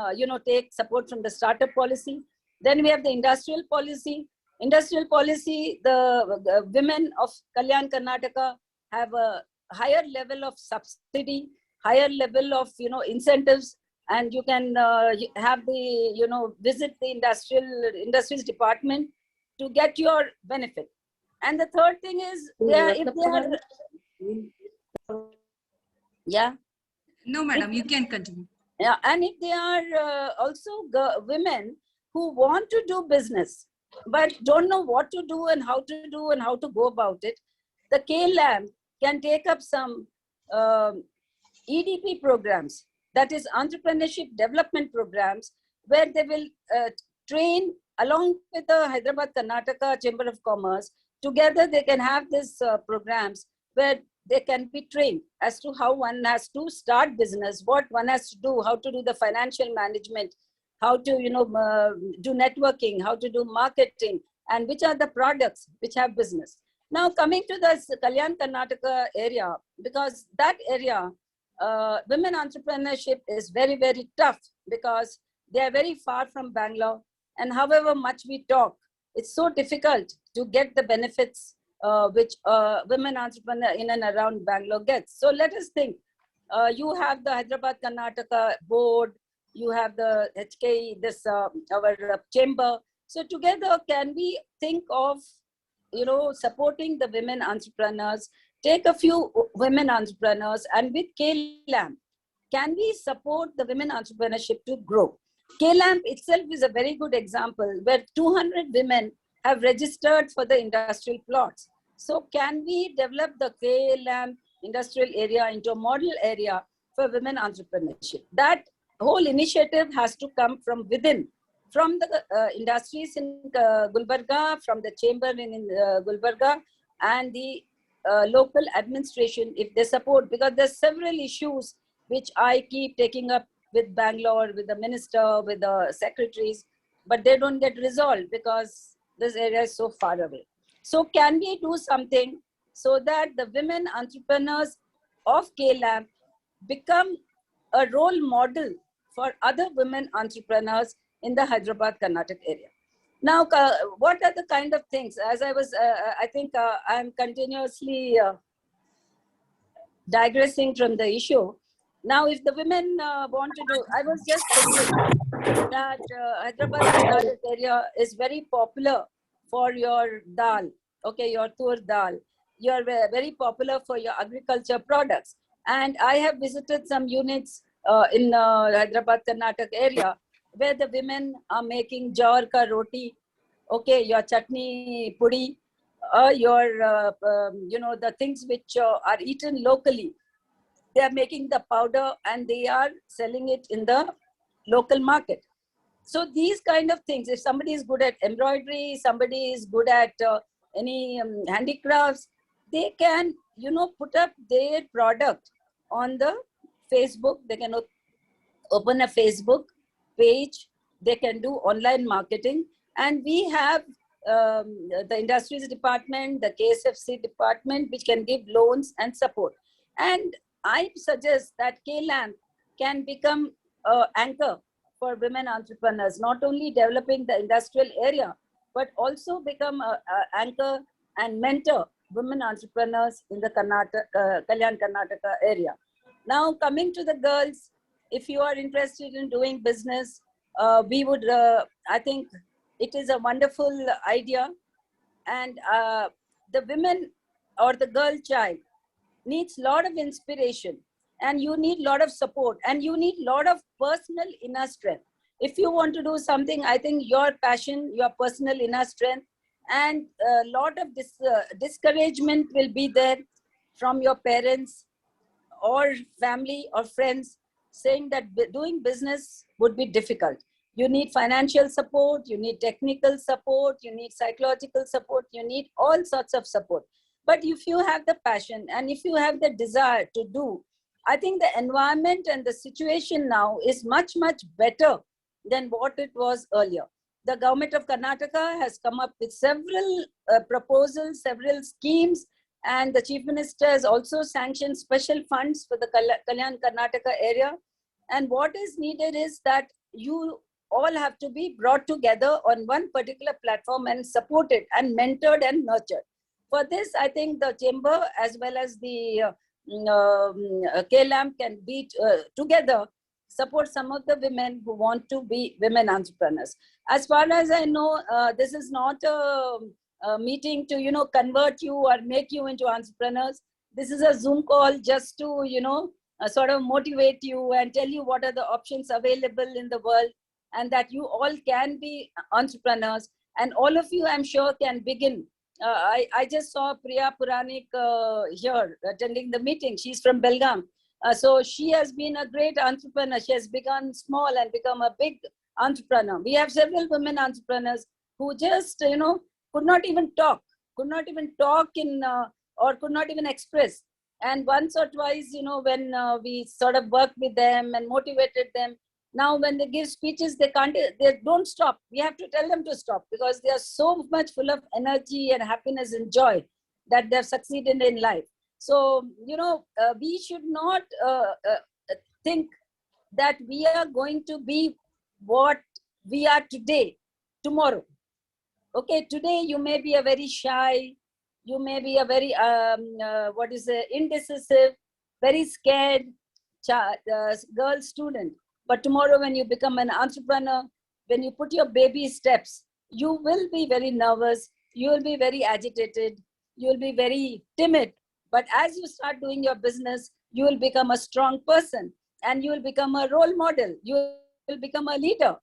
take support from the startup policy. Then we have the industrial policy. Industrial policy, the women of Kalyan, Karnataka have a higher level of subsidy, higher level of incentives, and you can have the visit the industries department to get your benefit. And the third thing is, if they are, yeah. No, madam, you can continue. Yeah, and if they are also women who want to do business but don't know what to do and how to go about it, the KLAM can take up some EDP programs, that is entrepreneurship development programs, where they will train along with the Hyderabad Karnataka Chamber of Commerce. Together they can have these programs where they can be trained as to how one has to start business, what one has to do, how to do the financial management, how to do networking, how to do marketing, and which are the products which have business. Now coming to the Kalyan Karnataka area, because that area, women entrepreneurship is very, very tough because they are very far from Bangalore, and however much we talk, it's so difficult to get the benefits which women entrepreneur in and around Bangalore gets. So let us think. You have the Hyderabad Karnataka board, you have the HK, our chamber. So together, can we think of supporting the women entrepreneurs? Take a few women entrepreneurs, and with KLAM, can we support the women entrepreneurship to grow? KLAM itself is a very good example where 200 women have registered for the industrial plots. So can we develop the KLAM industrial area into a model area for women entrepreneurship? That whole initiative has to come from within, from the industries in Gulbarga, from the chamber in Gulbarga, and the local administration, if they support, because there's several issues which I keep taking up with Bangalore, with the minister, with the secretaries, but they don't get resolved because this area is so far away. So can we do something so that the women entrepreneurs of KLAM become a role model for other women entrepreneurs in the Hyderabad, Karnataka area? Now, what are the kind of things? As I was, I think I'm continuously digressing from the issue. Now, if the women want to do, I was just thinking that Hyderabad, Karnataka area is very popular for your dal, okay, your tur dal. You're very popular for your agriculture products. And I have visited some units in Hyderabad, Karnataka area where the women are making jawar ka roti, okay, your chutney pudi, the things which are eaten locally. They are making the powder and they are selling it in the local market. So these kind of things, if somebody is good at embroidery, somebody is good at any handicrafts, they can, put up their product on the Facebook. They can open a Facebook page. They can do online marketing. And we have the industries department, the KSFC department, which can give loans and support. And I suggest that KLAM can become an anchor for women entrepreneurs, not only developing the industrial area, but also become an anchor and mentor women entrepreneurs in the Kalyan Karnataka area. Now, coming to the girls, if you are interested in doing business, we would, I think it is a wonderful idea. And the women or the girl child needs a lot of inspiration, and you need a lot of support, and you need a lot of personal inner strength. If you want to do something, I think your passion, your personal inner strength, and a lot of discouragement will be there from your parents or family or friends saying that doing business would be difficult. You need financial support, you need technical support, you need psychological support, you need all sorts of support. But if you have the passion and if you have the desire to do, I think the environment and the situation now is much, much better than what it was earlier. The government of Karnataka has come up with several proposals, several schemes, And the Chief Minister has also sanctioned special funds for the Kalyana Karnataka area. And what is needed is that you all have to be brought together on one particular platform and supported and mentored and nurtured. For this, I think the chamber as well as the KLAM can be together, support some of the women who want to be women entrepreneurs. As far as I know, this is not a meeting to, convert you or make you into entrepreneurs. This is a Zoom call just to, sort of motivate you and tell you what are the options available in the world, and that you all can be entrepreneurs. And all of you, I'm sure, can begin. I just saw Priya Puranik here attending the meeting. She's from Belgaum. So she has been a great entrepreneur. She has begun small and become a big entrepreneur. We have several women entrepreneurs who just, could not even talk in, or could not even express. And once or twice, when we sort of worked with them and motivated them, now when they give speeches, they don't stop. We have to tell them to stop because they are so much full of energy and happiness and joy that they've succeeded in life. So, we should not think that we are going to be what we are today, tomorrow. Okay, today you may be a very shy, you may be a very, indecisive, very scared girl student. But tomorrow when you become an entrepreneur, when you put your baby steps, you will be very nervous, you will be very agitated, you will be very timid. But as you start doing your business, you will become a strong person and you will become a role model. You will become a leader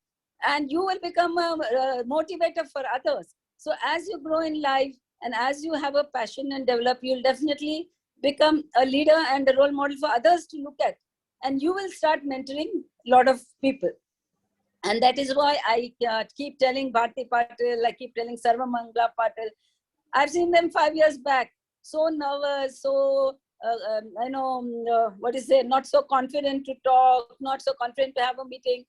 and you will become a motivator for others. So as you grow in life and as you have a passion and develop, you'll definitely become a leader and a role model for others to look at. And you will start mentoring a lot of people. And that is why I keep telling Bharti Patil, I keep telling Sarva Mangla Patil. I've seen them 5 years back, so nervous, so, not so confident to talk, not so confident to have a meeting.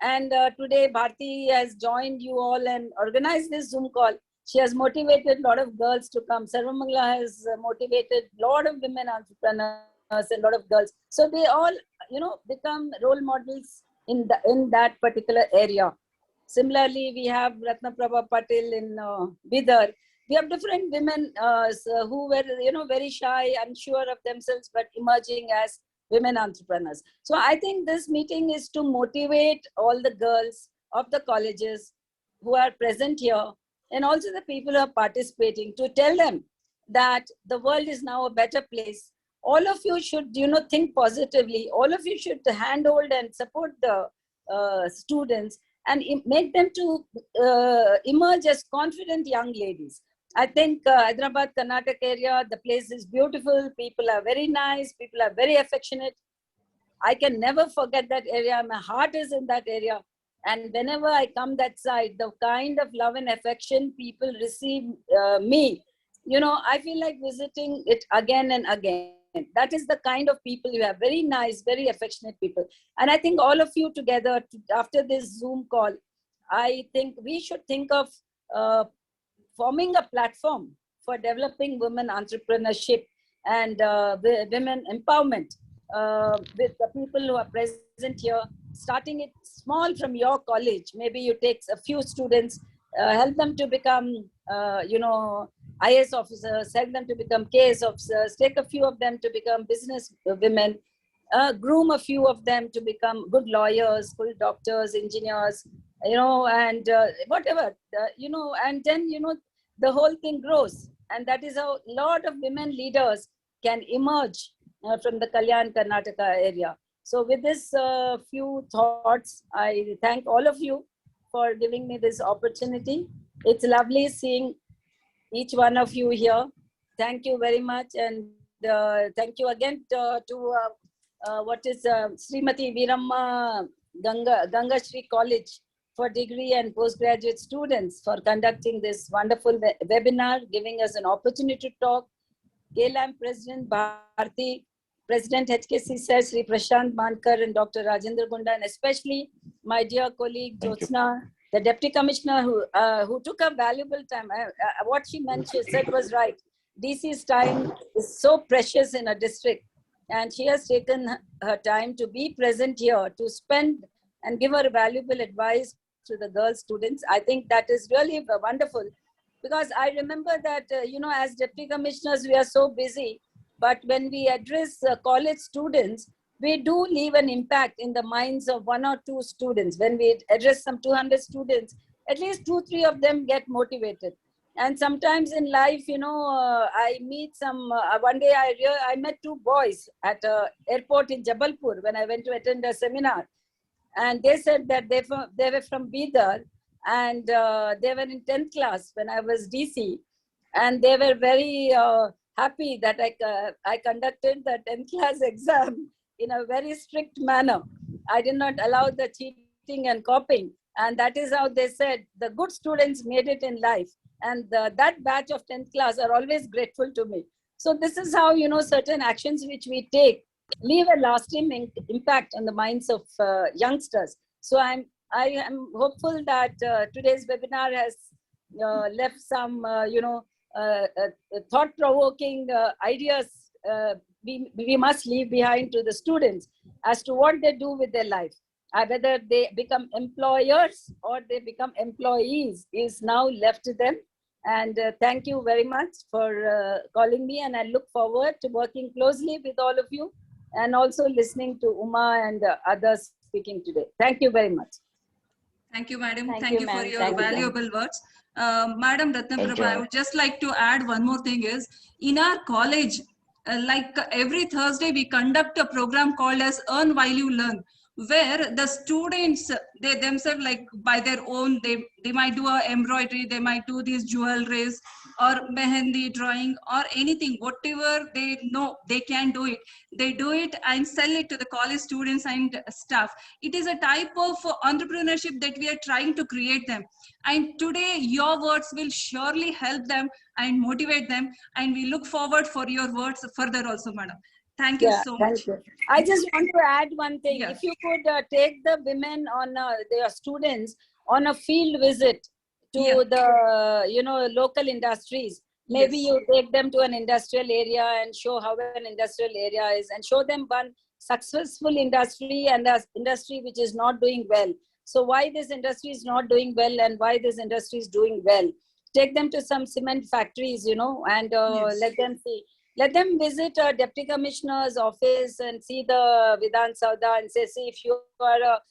And today Bharti has joined you all and organized this Zoom call. She has motivated a lot of girls to come. Sarva Mangla has motivated a lot of women entrepreneurs and a lot of girls. So they all, become role models in that particular area. Similarly, we have Ratnaprabha Patil in Bidar. We have different women who were, very shy, unsure of themselves, but emerging as women entrepreneurs. So I think this meeting is to motivate all the girls of the colleges who are present here and also the people who are participating, to tell them that the world is now a better place. All of you should, think positively. All of you should handhold and support the students and make them to emerge as confident young ladies. I think Hyderabad, Karnataka area, the place is beautiful. People are very nice. People are very affectionate. I can never forget that area. My heart is in that area. And whenever I come that side, the kind of love and affection people receive me, I feel like visiting it again and again. That is the kind of people you have. Very nice, very affectionate people. And I think all of you together, after this Zoom call, I think we should think of forming a platform for developing women entrepreneurship and women empowerment with the people who are present here, starting it small from your college. Maybe you take a few students, help them to become, IAS officers, help them to become KS officers, take a few of them to become business women, groom a few of them to become good lawyers, good doctors, engineers, and whatever, and then, the whole thing grows. And that is how a lot of women leaders can emerge from the Kalyana Karnataka area. So with this few thoughts, I thank all of you for giving me this opportunity. It's lovely seeing each one of you here. Thank you very much. And thank you again to Srimati Veeramma Ganga Shri College for degree and postgraduate students for conducting this wonderful webinar, giving us an opportunity to talk. KLAM President Bharti, President HKC Sir Sri Prashant Mankar and Dr. Rajendra Gunda, and especially my dear colleague Jyotsna, the Deputy Commissioner who took a valuable time. What she mentioned said was right. DC's time is so precious in a district, and she has taken her time to be present here, to spend and give her valuable advice to the girl students. I think that is really wonderful, because I remember that, as deputy commissioners, we are so busy, but when we address college students, we do leave an impact in the minds of one or two students. When we address some 200 students, at least 2-3 of them get motivated. And sometimes in life, I meet one day I met 2 boys at an airport in Jabalpur when I went to attend a seminar. And they said that they were from Bidar, and they were in 10th class when I was DC. And they were very happy that I conducted the 10th class exam in a very strict manner. I did not allow the cheating and copying. And that is how they said the good students made it in life. And that batch of 10th class are always grateful to me. So this is how, certain actions which we take leave a lasting impact on the minds of youngsters. So I am hopeful that today's webinar has left some, thought-provoking ideas we must leave behind to the students as to what they do with their life. Whether they become employers or they become employees is now left to them. And thank you very much for calling me, and I look forward to working closely with all of you and also listening to Uma and others speaking today. Thank you very much. Thank you, madam. Thank you, for ma'am. your valuable words. Madam Ratnaprabha, I would just like to add one more thing is, in our college, like every Thursday, we conduct a program called as Earn While You Learn, where the students, they themselves, like by their own, they might do a embroidery, they might do these jewelries or mehendi drawing or anything, whatever they know they can do it, they do it and sell it to the college students and staff. It is a type of entrepreneurship that we are trying to create them, and today your words will surely help them and motivate them, and we look forward for your words further also, madam. Thank you so much. You. I just want to add one thing. Yes. If you could take the women on their students on a field visit to the local industries. Maybe you take them to an industrial area and show how an industrial area is, and show them one successful industry and an industry which is not doing well. So why this industry is not doing well and why this industry is doing well. Take them to some cement factories, and let them see. Let them visit a deputy commissioner's office and see the Vidhan Sauda and say, see, if you are a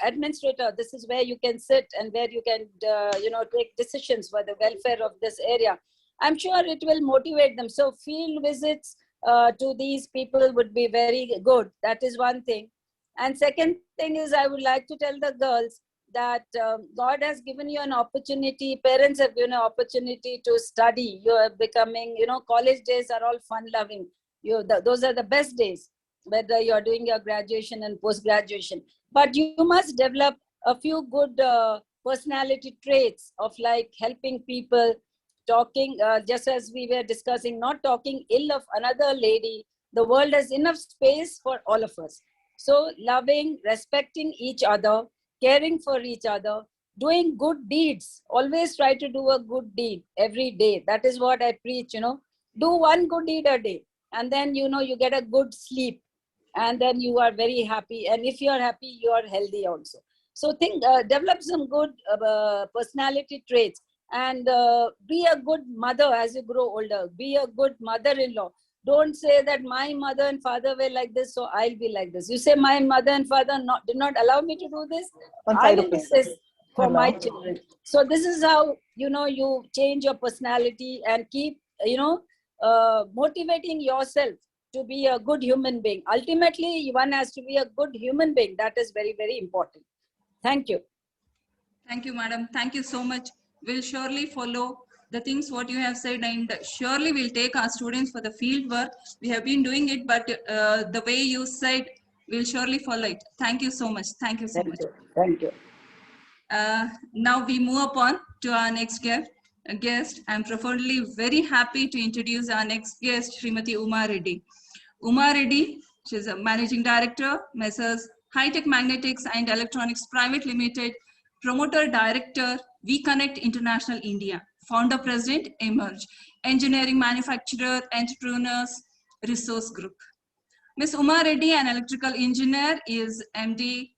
administrator, this is where you can sit and where you can, take decisions for the welfare of this area. I'm sure it will motivate them. So field visits to these people would be very good. That is one thing. And second thing is, I would like to tell the girls that God has given you an opportunity, parents have given an opportunity to study. You are becoming, college days are all fun-loving. Those are the best days, whether you're doing your graduation and post-graduation. But you must develop a few good personality traits of like helping people, talking, just as we were discussing, not talking ill of another lady. The world has enough space for all of us. So loving, respecting each other, caring for each other, doing good deeds. Always try to do a good deed every day. That is what I preach, Do one good deed a day. And then, you get a good sleep. And then you are very happy. And if you are happy, you are healthy also. So develop some good personality traits. And be a good mother as you grow older. Be a good mother-in-law. Don't say that my mother and father were like this, so I'll be like this. You say my mother and father did not allow me to do this. I will do this for my children. So this is how, you change your personality and keep, motivating yourself to be a good human being. Ultimately, one has to be a good human being. That is very, very important. Thank you. Thank you, madam. Thank you so much. We'll surely follow the things what you have said, and surely we'll take our students for the field work. We have been doing it, but the way you said, we'll surely follow it. Thank you so much. Thank you so much. Thank you. Now we move upon to our next guest. I'm profoundly very happy to introduce our next guest, Srimati Uma Reddy. Uma Reddy, she's a Managing Director, Messrs. High-Tech Magnetics and Electronics Private Limited, Promoter Director, We Connect International India, founder president, Emerge, engineering manufacturer, entrepreneurs, resource group. Ms. Uma Reddy, an electrical engineer, is MD,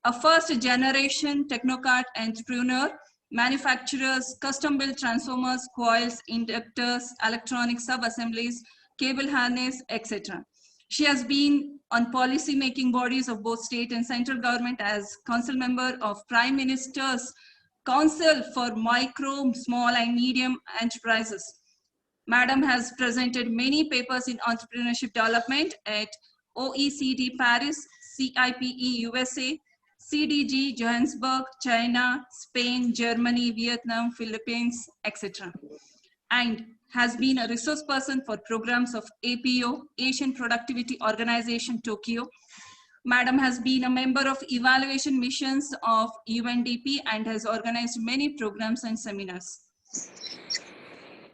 a first generation technocrat entrepreneur, manufactures custom-built transformers, coils, inductors, electronic sub-assemblies, cable harness, etc. She has been on policy-making bodies of both state and central government as council member of Prime Minister's Council for Micro, Small and Medium Enterprises. Madam has presented many papers in entrepreneurship development at OECD Paris, CIPE USA, CDG Johannesburg, China, Spain, Germany, Vietnam, Philippines, etc. And has been a resource person for programs of APO, Asian Productivity Organization, Tokyo. Madam has been a member of evaluation missions of UNDP and has organized many programs and seminars.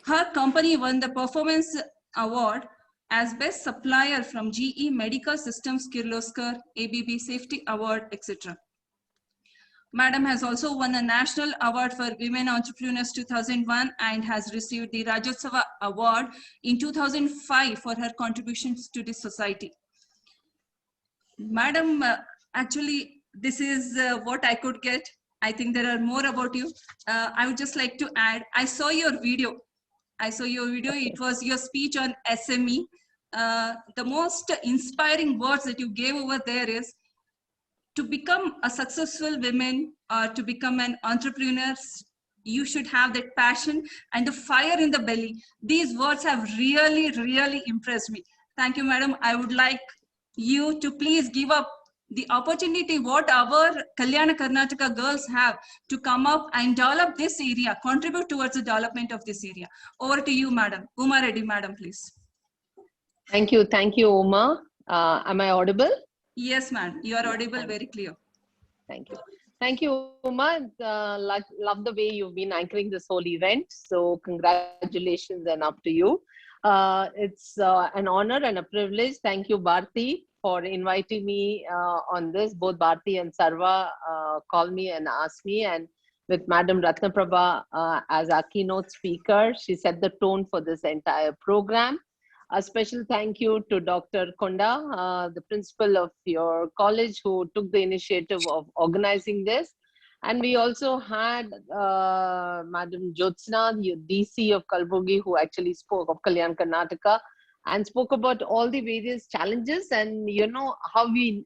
Her company won the Performance Award as Best Supplier from GE Medical Systems Kirloskar, ABB Safety Award, etc. Madam has also won a National Award for Women Entrepreneurs 2001 and has received the Rajyotsava Award in 2005 for her contributions to the society. Madam, actually, this is what I could get. I think there are more about you. I would just like to add, I saw your video. It was your speech on SME. The most inspiring words that you gave over there is, to become a successful woman or to become an entrepreneur, you should have that passion and the fire in the belly. These words have really, really impressed me. Thank you, madam. I would like you to please give up the opportunity what our Kalyana Karnataka girls have to come up and develop this area, contribute towards the development of this area. Over to you, madam. Uma Reddy, madam, please. Thank you, Uma. Am I audible? Yes, ma'am. You are audible, very clear. Thank you. Thank you, Uma. Love the way you've been anchoring this whole event. So congratulations and up to you. It's an honor and a privilege. Thank you, Bharti, for inviting me on this. Both Bharti and Sarva called me and asked me, and with Madam Ratnaprabha as our keynote speaker, she set the tone for this entire program. A special thank you to Dr. Konda, the principal of your college, who took the initiative of organizing this. And we also had Madam Jyotsna, the DC of Kalburgi, who actually spoke of Kalyana Karnataka and spoke about all the various challenges and, you know, how we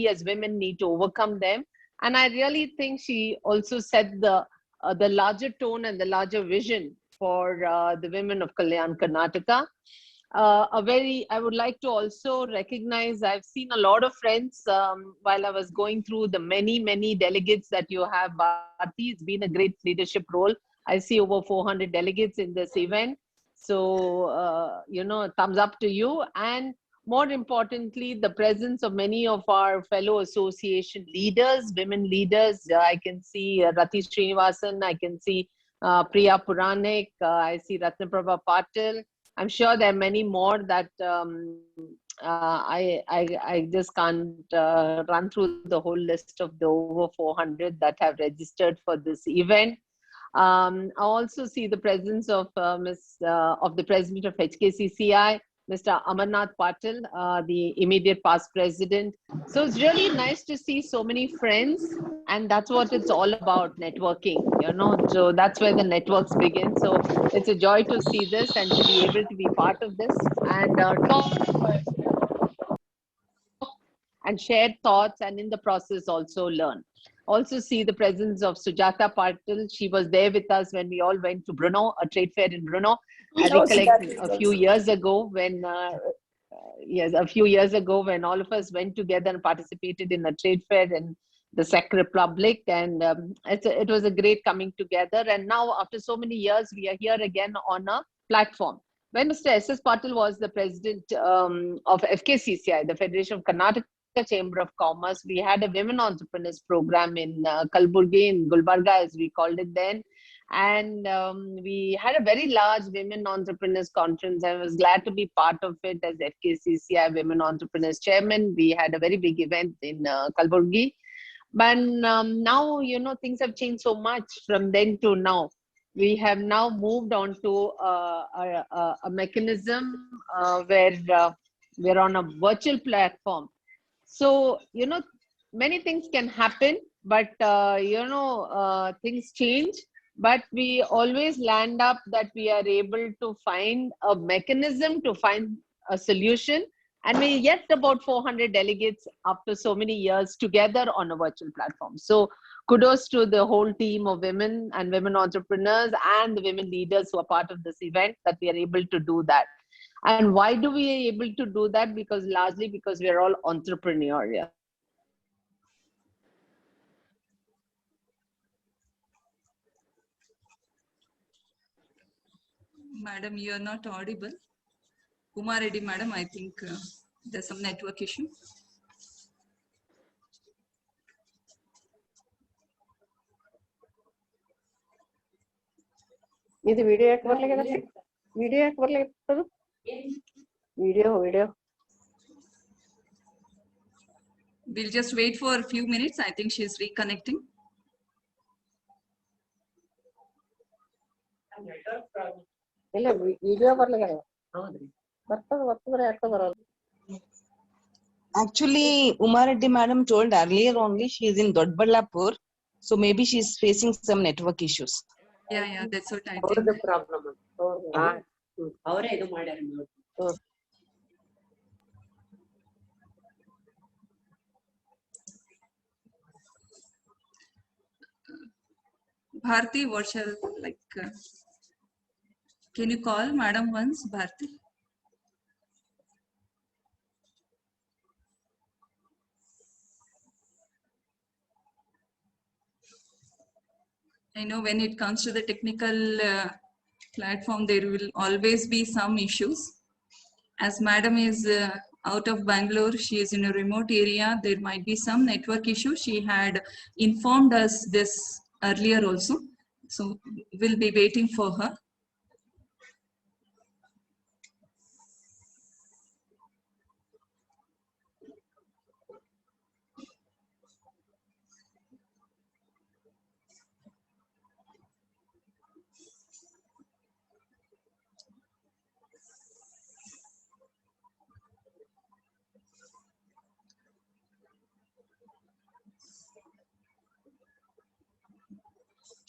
as women need to overcome them. And I really think she also set the larger tone and the larger vision for the women of Kalyana Karnataka. I would like to also recognize, I've seen a lot of friends while I was going through the many delegates that you have, Bharti. It's been a great leadership role. I see over 400 delegates in this event. So, you know, thumbs up to you. And more importantly, the presence of many of our fellow association leaders, women leaders. I can see Rati Srinivasan, I can see Priya Puranik, I see Ratnaprabha Patil. I'm sure there are many more that I just can't run through the whole list of the over 400 that have registered for this event. I also see the presence of the president of HKCCI, Mr. Amarnath Patil, the immediate past president. So it's really nice to see so many friends, and that's what it's all about, networking, you know, so that's where the networks begin. So it's a joy to see this and to be able to be part of this and talk and share thoughts, and in the process also learn. Also see the presence of Sujata Patil. She was there with us when we all went to Brno, a trade fair in Brno. I recollect a few years ago when, when all of us went together and participated in a trade fair in the Czech Republic, and it was a great coming together. And now, after so many years, we are here again on a platform. When Mr. S.S. Patil was the president of FKCCI, the Federation of Karnataka Chamber of Commerce, we had a women entrepreneurs program in Kalburgi, in Gulbarga, as we called it then. And we had a very large women entrepreneurs conference. I was glad to be part of it as FKCCI Women Entrepreneurs Chairman. We had a very big event in Kalburgi. But now, you know, things have changed so much from then to now. we have now moved on to a mechanism where we're on a virtual platform. So, many things can happen, but, things change. But we always land up that we are able to find a mechanism to find a solution. And we get about 400 delegates after so many years together on a virtual platform. So kudos to the whole team of women and women entrepreneurs and the women leaders who are part of this event, that we are able to do that. And why do we able to do that? Largely because we are all entrepreneurial. Madam, you are not audible. Uma Reddy, madam, I think there's some network issue. ಇದು video ಯಾಕೆ ಬರ್ಲಿಲ್ಲ video ಯಾಕೆ ಬರ್ಲಿಲ್ಲ video We'll just wait for a few minutes. I think she's reconnecting. ಇಲ್ಲ video ಬರ್ಲಿಲ್ಲ ಬರ್ತದ್ರೆ ಯಾಕೆ ಬರಲ್ಲ. Actually, Uma Reddy madam told earlier only she is in Dodballapur, so maybe she is facing some network issues. Yeah, that's what I ಅವ್ರದ್ದು think. Problem ಅವರೇ ಇದು ಮಾಡ್ಯಾರ. Bharti, what shall can you call madam once, Bharti? I know when it comes to the technical platform, there will always be some issues. As madam is out of Bangalore, she is in a remote area, there might be some network issue. She had informed us this earlier also. So we'll be waiting for her.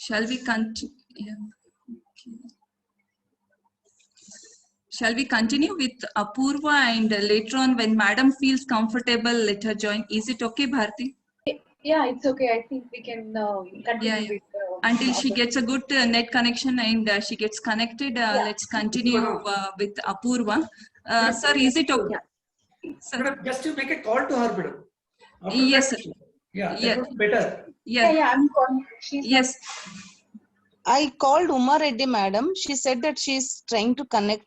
Shall we continue? Yeah. Okay. Shall we continue with Apurva, and later on when madam feels comfortable, let her join. Is it okay, Bharti? Yeah, it's okay. I think we can continue with until she gets a good net connection and she gets connected. Let's continue with Apurva. Sir, is it okay? Sir. Madam, just to make a call to her, madam. Yes, sir. Yeah, that would be better. Yeah, I'm calling. Yes. I called Uma Reddy madam. She said that she is trying to connect.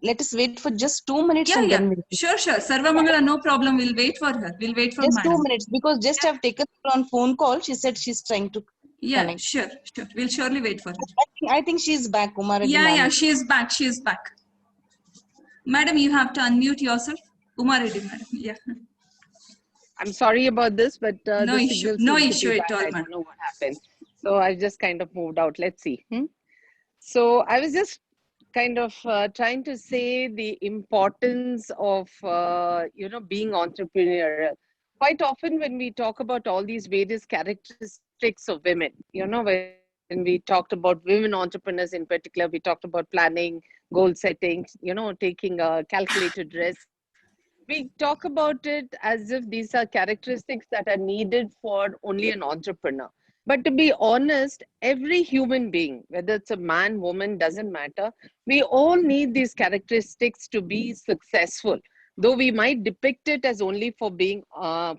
Let us wait for just 2 minutes. Yeah. Sure. Sarvamangala, no problem. We'll wait for her. We'll wait for just madam. 2 minutes, because just I've taken her on phone call. She said she's trying to connect. Sure. We'll surely wait for her. I think she's back, Uma Reddy Yeah, she is back. She is back. Madam, you have to unmute yourself. Uma Reddy, madam. Yeah. I'm sorry about this, but no issue. No issue at all, I don't know what happened. So I just kind of moved out. Let's see. So I was just kind of trying to say the importance of, being entrepreneurial. Quite often when we talk about all these various characteristics of women, when we talked about women entrepreneurs in particular, we talked about planning, goal setting, taking a calculated risk. We talk about it as if these are characteristics that are needed for only an entrepreneur. But to be honest, every human being, whether it's a man, woman, doesn't matter, we all need these characteristics to be successful. Though we might depict it as only for being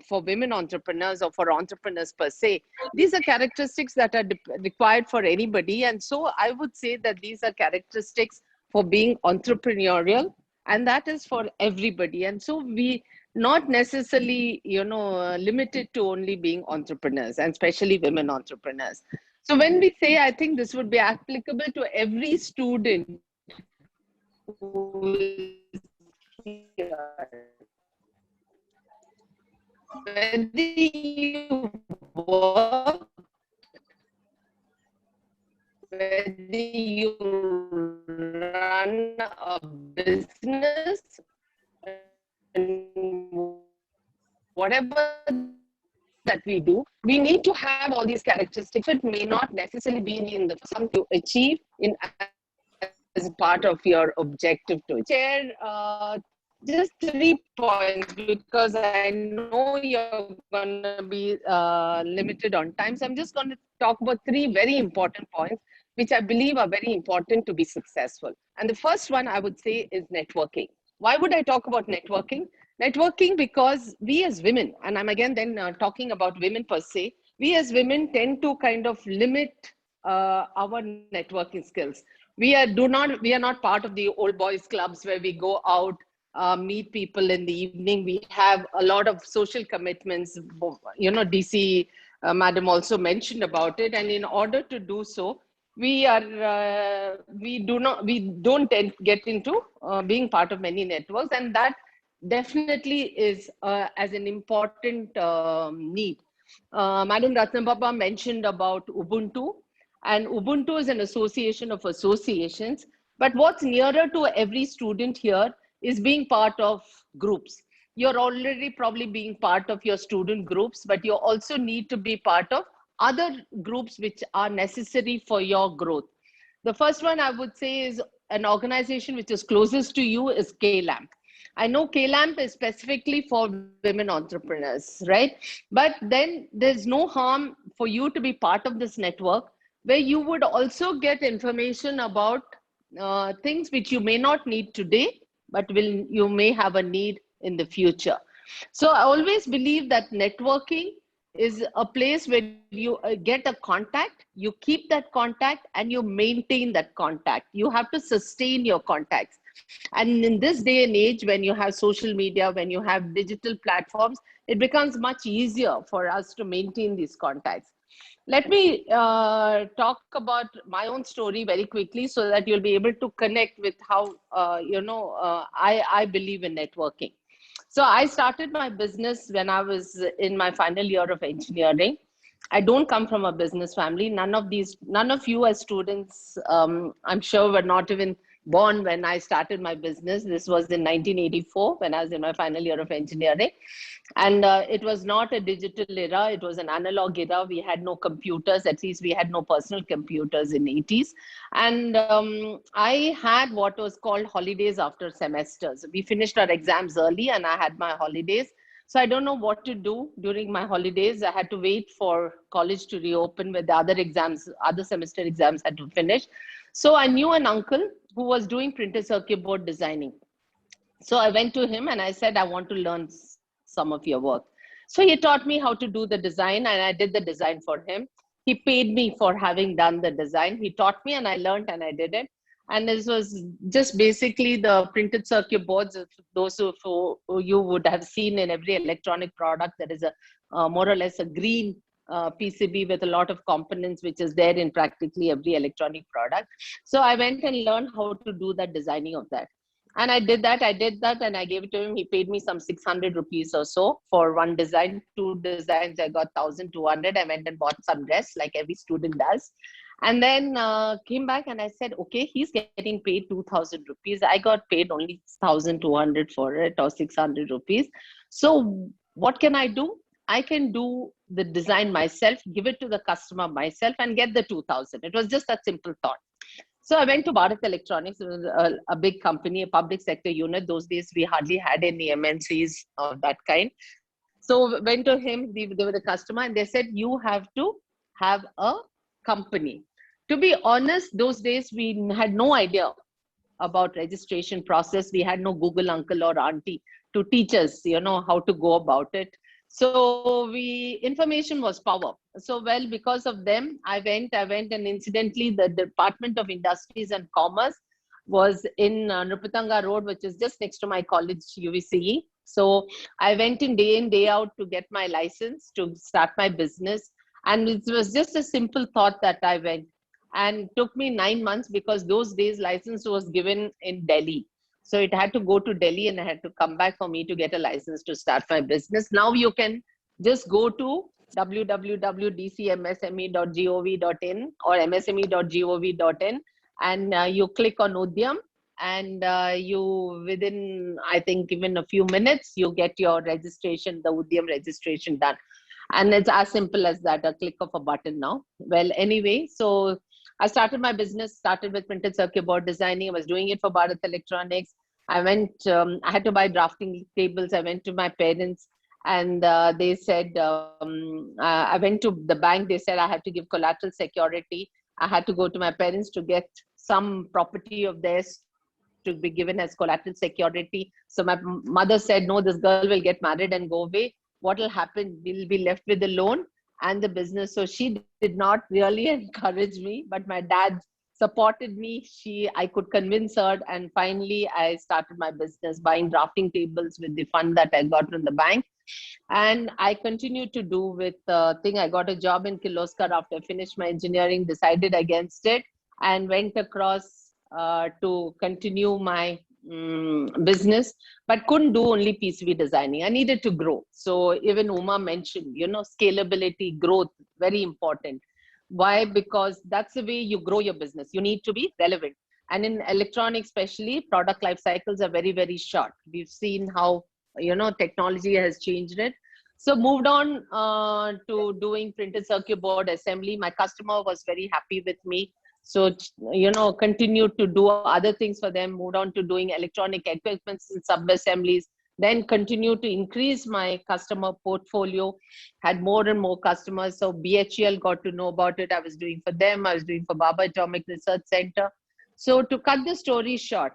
for women entrepreneurs or for entrepreneurs per se, these are characteristics that are required for anybody. And so I would say that these are characteristics for being entrepreneurial, and that is for everybody. And so we not necessarily, limited to only being entrepreneurs, and especially women entrepreneurs. So when we say, I think this would be applicable to every student who is here. Whether you work, whether you run a business, whatever that we do, we need to have all these characteristics. It may not necessarily be in the sum to achieve in as part of your objective to share just 3 points because I know you're going to be limited on time. So I'm just going to talk about 3 very important points which I believe are very important to be successful. And the first one I would say is networking. Why would I talk about networking? Networking because we as women, and I'm again then talking about women per se, we as women tend to kind of limit our networking skills. We are not part of the old boys clubs where we go out, meet people in the evening. We have a lot of social commitments. You know, DC madam also mentioned about it. And in order to do so, we don't get into being part of many networks, and that definitely is as an important need. Madam Ratnababa mentioned about Ubuntu, and Ubuntu is an association of associations. But what's nearer to every student here is being part of groups. You're already probably being part of your student groups, but you also need to be part of other groups which are necessary for your growth. The first one I would say is an organization which is closest to you is KLAMP. I know KLAMP is specifically for women entrepreneurs, right? But then there's no harm for you to be part of this network where you would also get information about things which you may not need today, but you may have a need in the future. So I always believe that networking is a place where you get a contact, you keep that contact, and you maintain that contact. You have to sustain your contacts. And in this day and age, when you have social media, when you have digital platforms, it becomes much easier for us to maintain these contacts. Let me talk about my own story very quickly so that you'll be able to connect with how, I believe in networking. So I started my business when I was in my final year of engineering. I don't come from a business family. None of you as students, I'm sure were not even born when I started my business. This was in 1984 when I was in my final year of engineering. And it was not a digital era. It was an analog era. We had no computers. At least we had no personal computers in 80s. And I had what was called holidays after semesters. We finished our exams early and I had my holidays. So I don't know what to do during my holidays. I had to wait for college to reopen with the other semester exams had to finish. So I knew an uncle who was doing printed circuit board designing. So I went to him and I said, I want to learn some of your work. So he taught me how to do the design and I did the design for him. He paid me for having done the design. He taught me and I learned and I did it. And this was just basically the printed circuit boards. Those who you would have seen in every electronic product, that is a more or less a green PCB with a lot of components, which is there in practically every electronic product. So I went and learned how to do that designing of that. And I did that and I gave it to him. He paid me some 600 rupees or so for one design. 2 designs, I got 1,200. I went and bought some dress like every student does. And then came back and I said, okay, he's getting paid 2,000 rupees. I got paid only 1,200 for it or 600 rupees. So what can I do? I can do the design myself, give it to the customer myself and get the 2,000. It was just a simple thought. So I went to Bharat Electronics. It was a big company, a public sector unit. Those days we hardly had any MNCs of that kind. So went to him, they were the customer, and they said, you have to have a company. To be honest, those days we had no idea about registration process. We had no Google uncle or auntie to teach us, how to go about it. So information was power. So well, because of them, I went and incidentally the Department of Industries and Commerce was in Nrupatanga Road, which is just next to my college, UVCE. So I went in day out to get my license to start my business. And it was just a simple thought that I went, and took me 9 months because those days license was given in Delhi. So it had to go to Delhi and I had to come back for me to get a license to start my business. Now you can just go to www.dcmsme.gov.in or msme.gov.in, and you click on Udyam, and you, within, I think, even a few minutes, you get your registration, the Udyam registration done. And it's as simple as that, a click of a button now. Well, anyway, so I started my business, started with printed circuit board designing. I was doing it for Bharat Electronics. I went, I had to buy drafting tables. I went to my parents, and they said, I went to the bank. They said I had to give collateral security. I had to go to my parents to get some property of theirs to be given as collateral security. So my mother said, no, this girl will get married and go away. What will happen? We'll be left with the loan and the business. So she did not really encourage me, but my dad supported me. I could convince her, and finally I started my business buying drafting tables with the fund that I got from the bank. And I continued to do with thing. I got a job in Kirloskar after I finished my engineering, decided against it, and went across to continue my business, but couldn't do only PCB designing. I needed to grow. So even Uma mentioned, scalability, growth, very important. Why? Because that's the way you grow your business. You need to be relevant. And in electronics, especially, product life cycles are very, very short. We've seen how, technology has changed it. So moved on to doing printed circuit board assembly. My customer was very happy with me. So, continued to do other things for them, moved on to doing electronic equipments and sub-assemblies, then continued to increase my customer portfolio, had more and more customers. So BHEL got to know about it. I was doing for them. I was doing for Baba Atomic Research Center. So to cut the story short,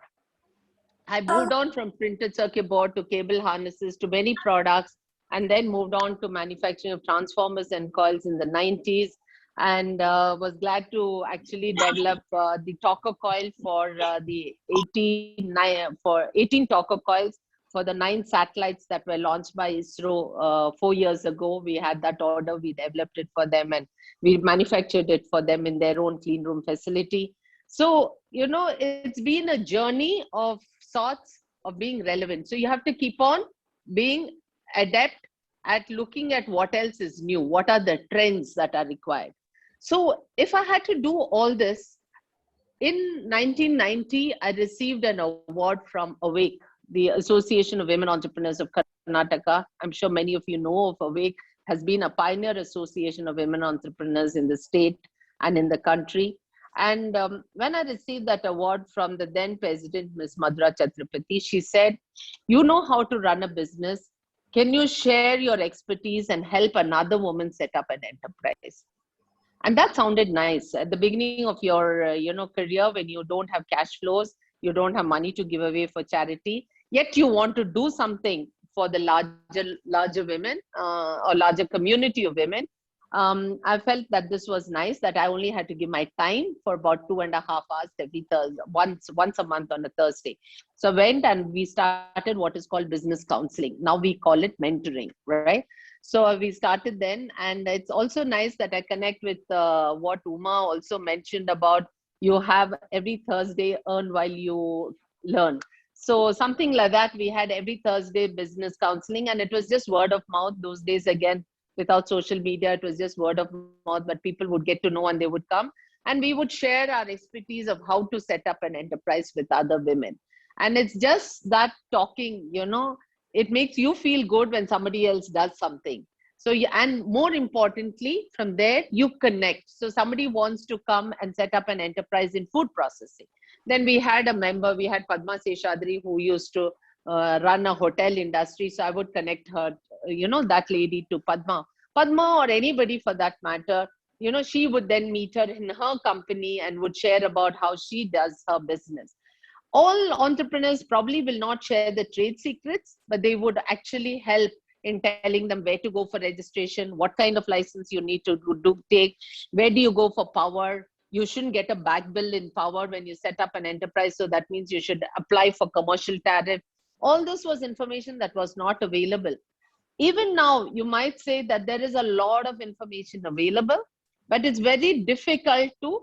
I moved on from printed circuit board to cable harnesses to many products, and then moved on to manufacturing of transformers and coils in the 90s. And was glad to actually develop the talker coil for the 18 talker coils for the 9 satellites that were launched by ISRO 4 years ago. We had that order, we developed it for them, and we manufactured it for them in their own clean room facility. So, it's been a journey of sorts of being relevant. So you have to keep on being adept at looking at what else is new, what are the trends that are required. So if I had to do all this, in 1990, I received an award from AWAKE, the Association of Women Entrepreneurs of Karnataka. I'm sure many of you know of AWAKE, has been a pioneer association of women entrepreneurs in the state and in the country. And when I received that award from the then president, Ms. Madhura Chhatrapati, she said, you know how to run a business. Can you share your expertise and help another woman set up an enterprise? And that sounded nice. At the beginning of your career, when you don't have cash flows, you don't have money to give away for charity, yet you want to do something for the larger women or larger community of women. I felt that this was nice, that I only had to give my time for about 2.5 hours every Thursday, once a month on a Thursday. So I went and we started what is called business counseling. Now we call it mentoring, right? So we started then, and it's also nice that I connect with what Uma also mentioned about, you have every Thursday earn while you learn. So something like that, we had every Thursday business counseling, and it was just word of mouth. Those days, again, without social media, it was just word of mouth, but people would get to know and they would come. And we would share our expertise of how to set up an enterprise with other women. And it's just that talking, it makes you feel good when somebody else does something. So, and more importantly, from there, you connect. So somebody wants to come and set up an enterprise in food processing. Then we had a member, we had Padma Seshadri, who used to run a hotel industry. So I would connect her, that lady, to Padma or anybody for that matter. She would then meet her in her company and would share about how she does her business. All entrepreneurs probably will not share the trade secrets, but they would actually help in telling them where to go for registration, what kind of license you need to take, where do you go for power. You shouldn't get a back bill in power when you set up an enterprise. So that means you should apply for commercial tariff. All this was information that was not available. Even now, you might say that there is a lot of information available, but it's very difficult to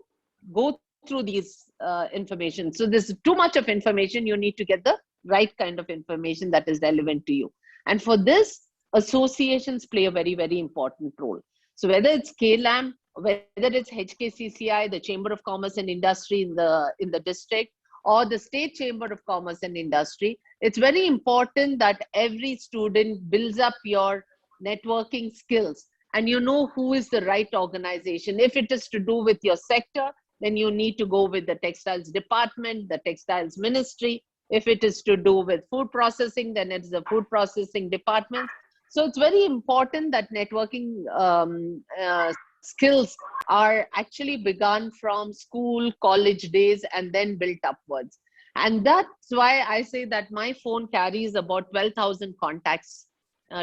go through these information. So there's too much of information. You need to get the right kind of information that is relevant to you. And for this, associations play a very, very important role. So whether it's KLAM, whether it's HKCCI, the Chamber of Commerce and Industry in the district, or the State Chamber of Commerce and Industry, it's very important that every student builds up your networking skills and you know who is the right organization. If it is to do with your sector, then you need to go with the textiles department, the textiles ministry. If it is to do with food processing, then it's the food processing department. So it's very important that networking skills are actually begun from school, college days, and then built upwards. And that's why I say that my phone carries about 12,000 contacts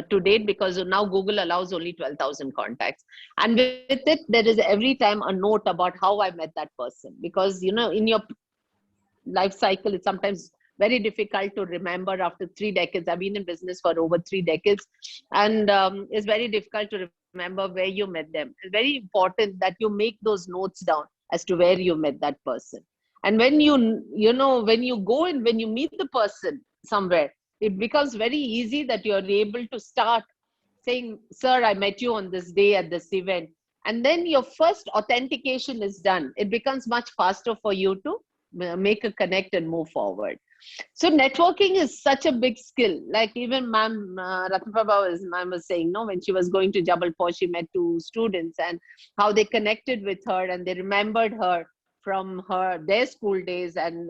to date, because now Google allows only 12,000 contacts. And with it, there is every time a note about how I met that person. Because, you know, in your life cycle, it's sometimes very difficult to remember after 3 decades. I've been in business for over 3 decades, and it's very difficult to remember where you met them. It's very important that you make those notes down as to where you met that person. And when when you go and when you meet the person somewhere, it becomes very easy that you're able to start saying, sir, I met you on this day at this event. And then your first authentication is done. It becomes much faster for you to make a connect and move forward. So networking is such a big skill. Like even ma'am ma'am was saying, no, when she was going to Jabalpur, she met 2 students and how they connected with her and they remembered her from their school days, and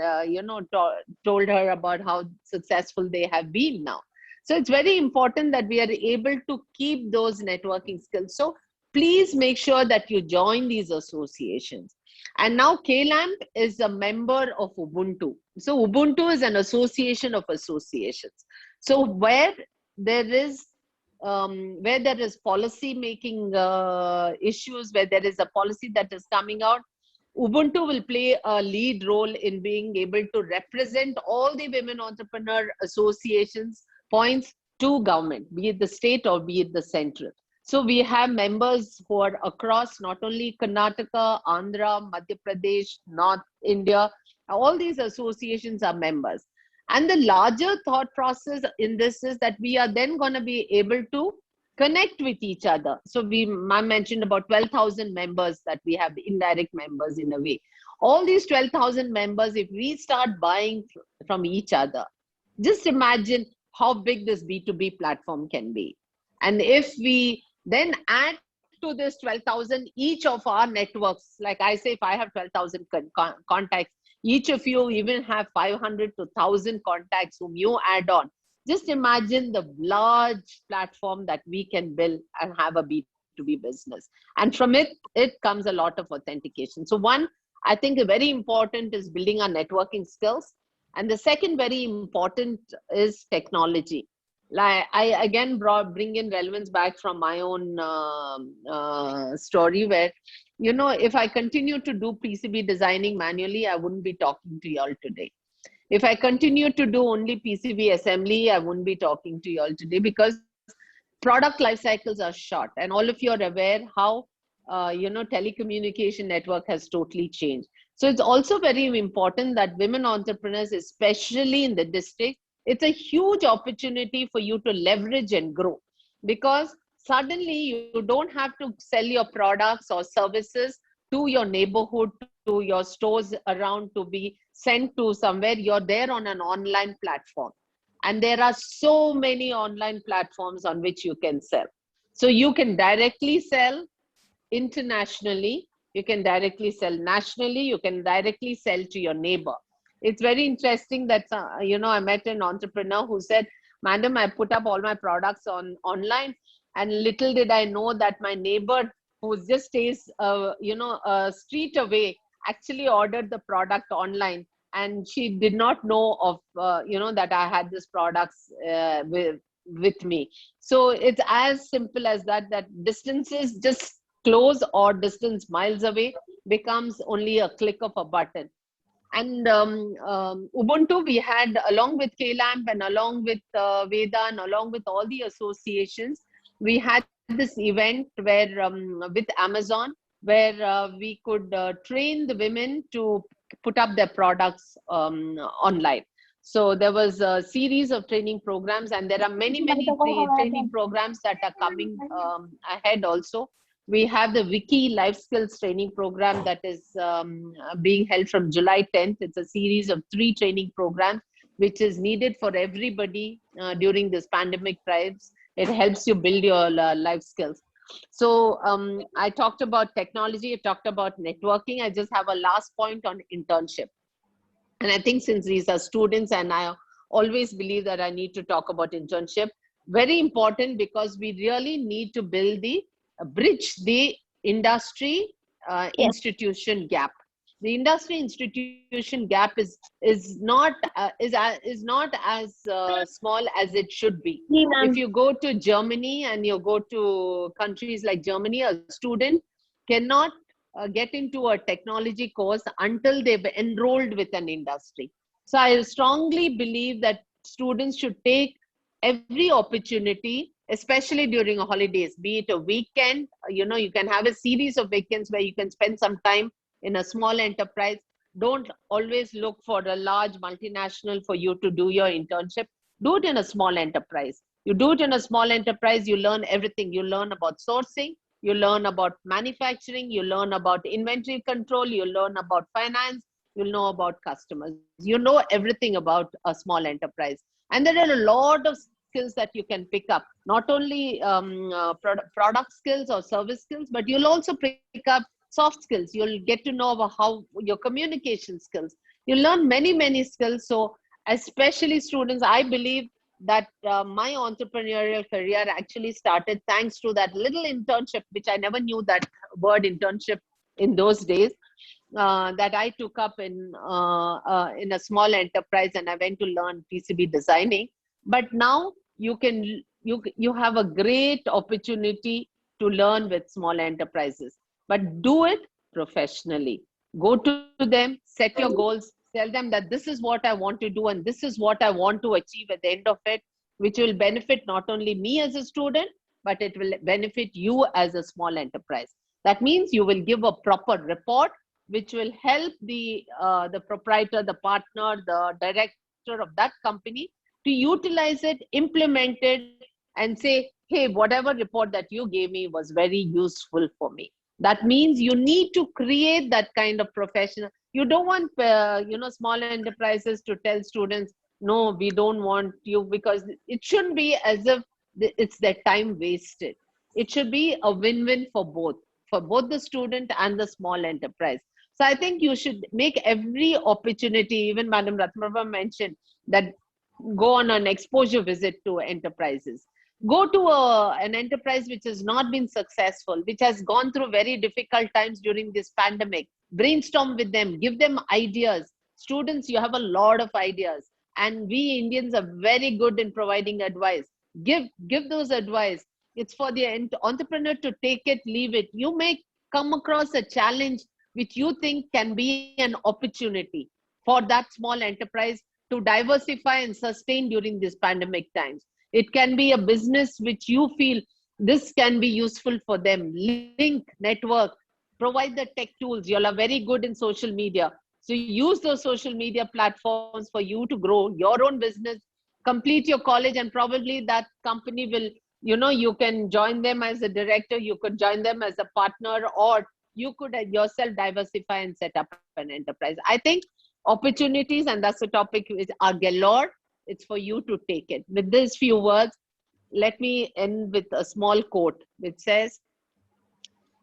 told her about how successful they have been now. So it's very important that we are able to keep those networking skills. So please make sure that you join these associations. And now KLAMP is a member of Ubuntu. So Ubuntu is an association of associations. So where there is policy making issues, where there is a policy that is coming out, Ubuntu will play a lead role in being able to represent all the women entrepreneur associations points to government, be it the state or be it the central. So we have members who are across not only Karnataka, Andhra, Madhya Pradesh, North India. All these associations are members. And the larger thought process in this is that we are then going to be able to connect with each other. So I mentioned about 12,000 members that we have, indirect members in a way. All these 12,000 members, if we start buying from each other, just imagine how big this B2B platform can be. And if we then add to this 12,000, each of our networks, like I say, if I have 12,000 contacts, each of you even have 500 to 1,000 contacts whom you add on. Just imagine the large platform that we can build and have a B2B business. And from it comes a lot of authentication. So one, I think very important is building our networking skills. And the second very important is technology. Like I again bring in relevance back from my own story where, if I continue to do PCB designing manually, I wouldn't be talking to you all today. If I continue to do only PCB assembly, I wouldn't be talking to you all today, because product life cycles are short. And all of you are aware how, telecommunication network has totally changed. So it's also very important that women entrepreneurs, especially in the district, it's a huge opportunity for you to leverage and grow, because suddenly you don't have to sell your products or services to your neighborhood, to your stores around to be sent to somewhere. You're there on an online platform. And there are so many online platforms on which you can sell. So you can directly sell internationally, you can directly sell nationally, you can directly sell to your neighbor. It's very interesting that, I met an entrepreneur who said, madam, I put up all my products online, and little did I know that my neighbor who just stays, a street away, actually ordered the product online, and she did not know of, that I had this products with me. So it's as simple as that distances just close, or distance miles away becomes only a click of a button. And Ubuntu, we had, along with KLAMP and along with Veda and along with all the associations, we had this event where with Amazon, where we could train the women to put up their products online. So there was a series of training programs, and there are many training programs that are coming ahead also. We have the Wiki Life Skills training program that is being held from July 10th. It's a series of 3 training programs, which is needed for everybody during this pandemic times. It helps you build your life skills. So I talked about technology, I talked about networking. I just have a last point on internship. And I think since these are students, and I always believe that I need to talk about internship, very important, because we really need to build the bridge the industry institution gap. The industry institution gap is not as small as it should be. If you go to Germany and you go to countries like Germany, a student cannot get into a technology course until they've enrolled with an industry. So I strongly believe that students should take every opportunity, especially during holidays, be it a weekend. You know, you can have a series of weekends where you can spend some time in a small enterprise. Don't always look for a large multinational for you to do your internship. Do it in a small enterprise. You do it in a small enterprise, you learn everything. You learn about sourcing, you learn about manufacturing, you learn about inventory control, you learn about finance, you'll know about customers. You know everything about a small enterprise. And there are a lot of skills that you can pick up, not only product skills or service skills, but you'll also pick up soft skills. You'll get to know about how your communication skills. You learn many skills. So especially students, I believe that my entrepreneurial career actually started thanks to that little internship, which I never knew that word internship in those days, that I took up in a small enterprise, and I went to learn PCB designing. But now you have a great opportunity to learn with small enterprises, but do it professionally. Go to them, set your goals, tell them that this is what I want to do and this is what I want to achieve at the end of it, which will benefit not only me as a student, but it will benefit you as a small enterprise. That means you will give a proper report, which will help the proprietor, the partner, the director of that company to utilize it, implement it, and say, hey, whatever report that you gave me was very useful for me. That means you need to create that kind of professional. You don't want small enterprises to tell students, no, we don't want you, because it shouldn't be as if it's their time wasted. It should be a win-win for both the student and the small enterprise. So I think you should make every opportunity. Even Madam Atmanirbhar mentioned that go on an exposure visit to enterprises. Go to an enterprise which has not been successful, which has gone through very difficult times during this pandemic. Brainstorm with them, give them ideas. Students, you have a lot of ideas, and we Indians are very good in providing advice. Give those advice. It's for the entrepreneur to take it, leave it. You may come across a challenge which you think can be an opportunity for that small enterprise to diversify and sustain during these pandemic times. It can be a business which you feel this can be useful for them. Link, network, provide the tech tools. You all are very good in social media. So use those social media platforms for you to grow your own business, complete your college, and probably that company will, you can join them as a director, you could join them as a partner, or you could yourself diversify and set up an enterprise. I think opportunities, and that's the topic, are galore. It's for you to take it. With these few words, let me end with a small quote which says,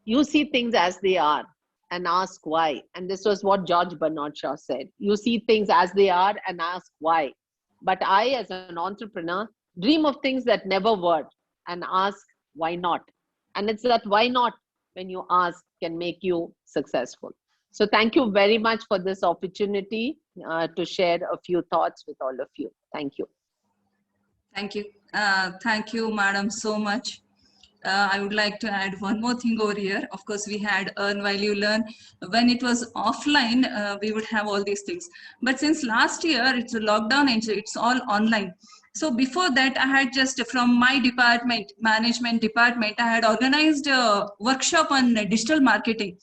you see things as they are and ask why. And this was what George Bernard Shaw said. You see things as they are and ask why. But I, as an entrepreneur, dream of things that never were and ask why not. And it's that why not when you ask can make you successful. So thank you very much for this opportunity to share a few thoughts with all of you. Thank you. Thank you. Thank you, madam, so much. I would like to add one more thing over here. Of course, we had earn while you learn. When it was offline, we would have all these things. But since last year, it's a lockdown and it's all online. So before that, I had just from my department, management department, I had organized a workshop on digital marketing.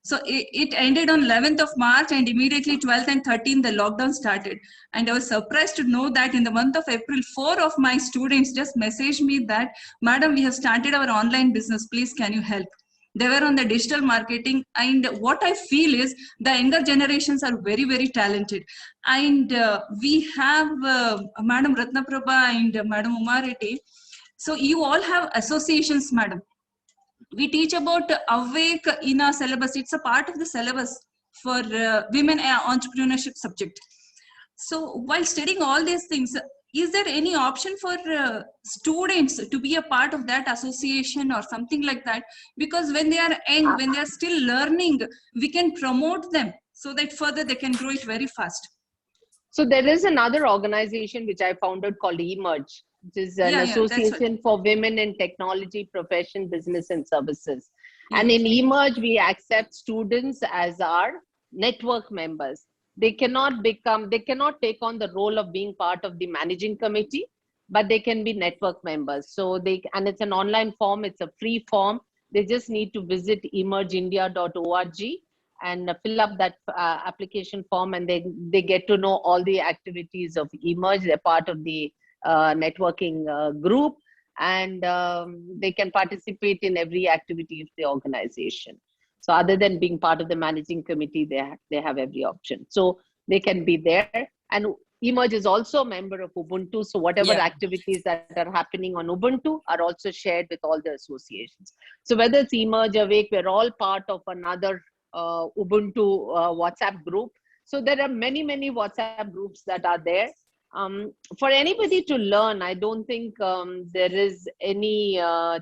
So it ended on 11th of March, and immediately 12th and 13th, the lockdown started. And I was surprised to know that in the month of April, 4 of my students just messaged me that, Madam, we have started our online business. Please, can you help? They were on the digital marketing. And what I feel is the younger generations are very, very talented. And we have Madam Ratnaprabha and Madam Uma Reddy. So you all have associations, Madam. We teach about awake in our syllabus. It's a part of the syllabus for women entrepreneurship subject. So while studying all these things, is there any option for students to be a part of that association or something like that? Because when they are young, when they are still learning, we can promote them so that further they can grow it very fast. So there is another organization which I founded called Emerge, which is an association for women in technology, profession, business and services. And in Emerge, we accept students as our network members. They cannot take on the role of being part of the managing committee, but they can be network members. So and it's an online form, it's a free form. They just need to visit emergeindia.org and fill up that application form, and they get to know all the activities of Emerge. They're part of the networking group, and they can participate in every activity of the organization. So other than being part of the managing committee, they have every option. So they can be there. And Emerge is also a member of Ubuntu. So whatever activities that are happening on Ubuntu are also shared with all the associations. So whether it's Emerge, Awake, we're all part of another Ubuntu WhatsApp group. So there are many, many WhatsApp groups that are there. For anybody to learn, I don't think there is any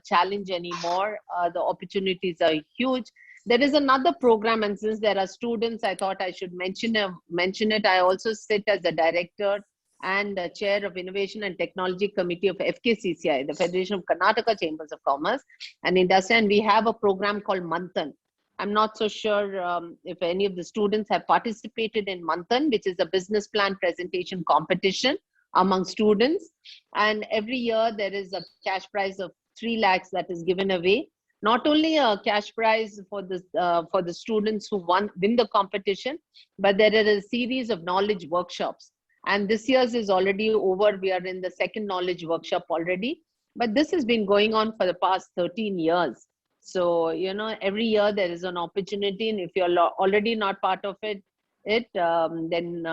challenge anymore. The opportunities are huge. There is another program, and since there are students, I thought I should mention it. I also sit as the director and chair of Innovation and Technology Committee of FKCCI, the Federation of Karnataka Chambers of Commerce and Industry, and we have a program called Manthan. I'm not so sure if any of the students have participated in Manthan, which is a business plan presentation competition among students. And every year there is a cash prize of 3 lakhs that is given away. Not only a cash prize for the students who win the competition, but there is a series of knowledge workshops. And this year's is already over. We are in the second knowledge workshop already. But this has been going on for the past 13 years. So, every year there is an opportunity, and if you're already not part of it, then,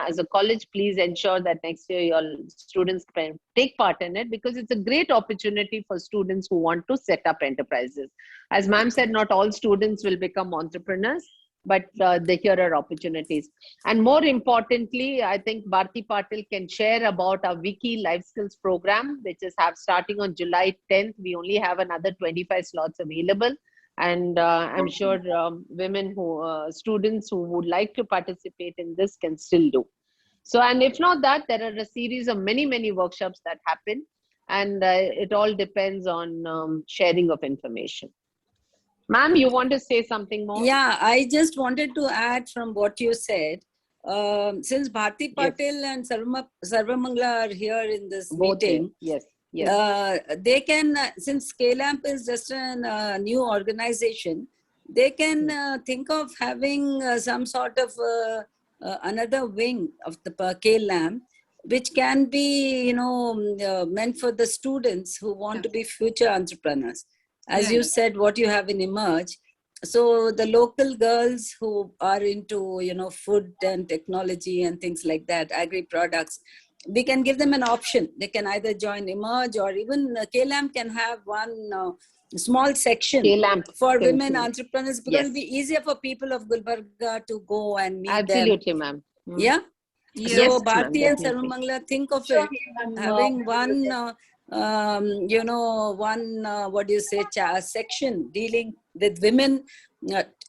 as a college, please ensure that next year your students can take part in it, because it's a great opportunity for students who want to set up enterprises. As ma'am said, not all students will become entrepreneurs, but here are opportunities. And more importantly, I think Bharti Patil can share about our Wiki Life Skills program, which is starting on July 10th. We only have another 25 slots available. And I'm sure students who would like to participate in this can still do. So, and if not that, there are a series of many, many workshops that happen. And it all depends on sharing of information. Ma'am, you want to say something more? Yeah, I just wanted to add from what you said. Since Bharti Patil and Sarvamangla are here in this meeting, they can, since KLAMP is just a new organization, they can think of having some sort of another wing of the KLAMP, which can be, meant for the students who want to be future entrepreneurs. As you said, what you have in Emerge. So the local girls who are into, food and technology and things like that, agri products, we can give them an option. They can either join Emerge, or even KLAMP can have one small section for women entrepreneurs, because it will be easier for people of Gulbarga to go and meet them. Absolutely, ma'am. Yeah? So Bharti and Sarvamangla, think of it, having one section dealing with women,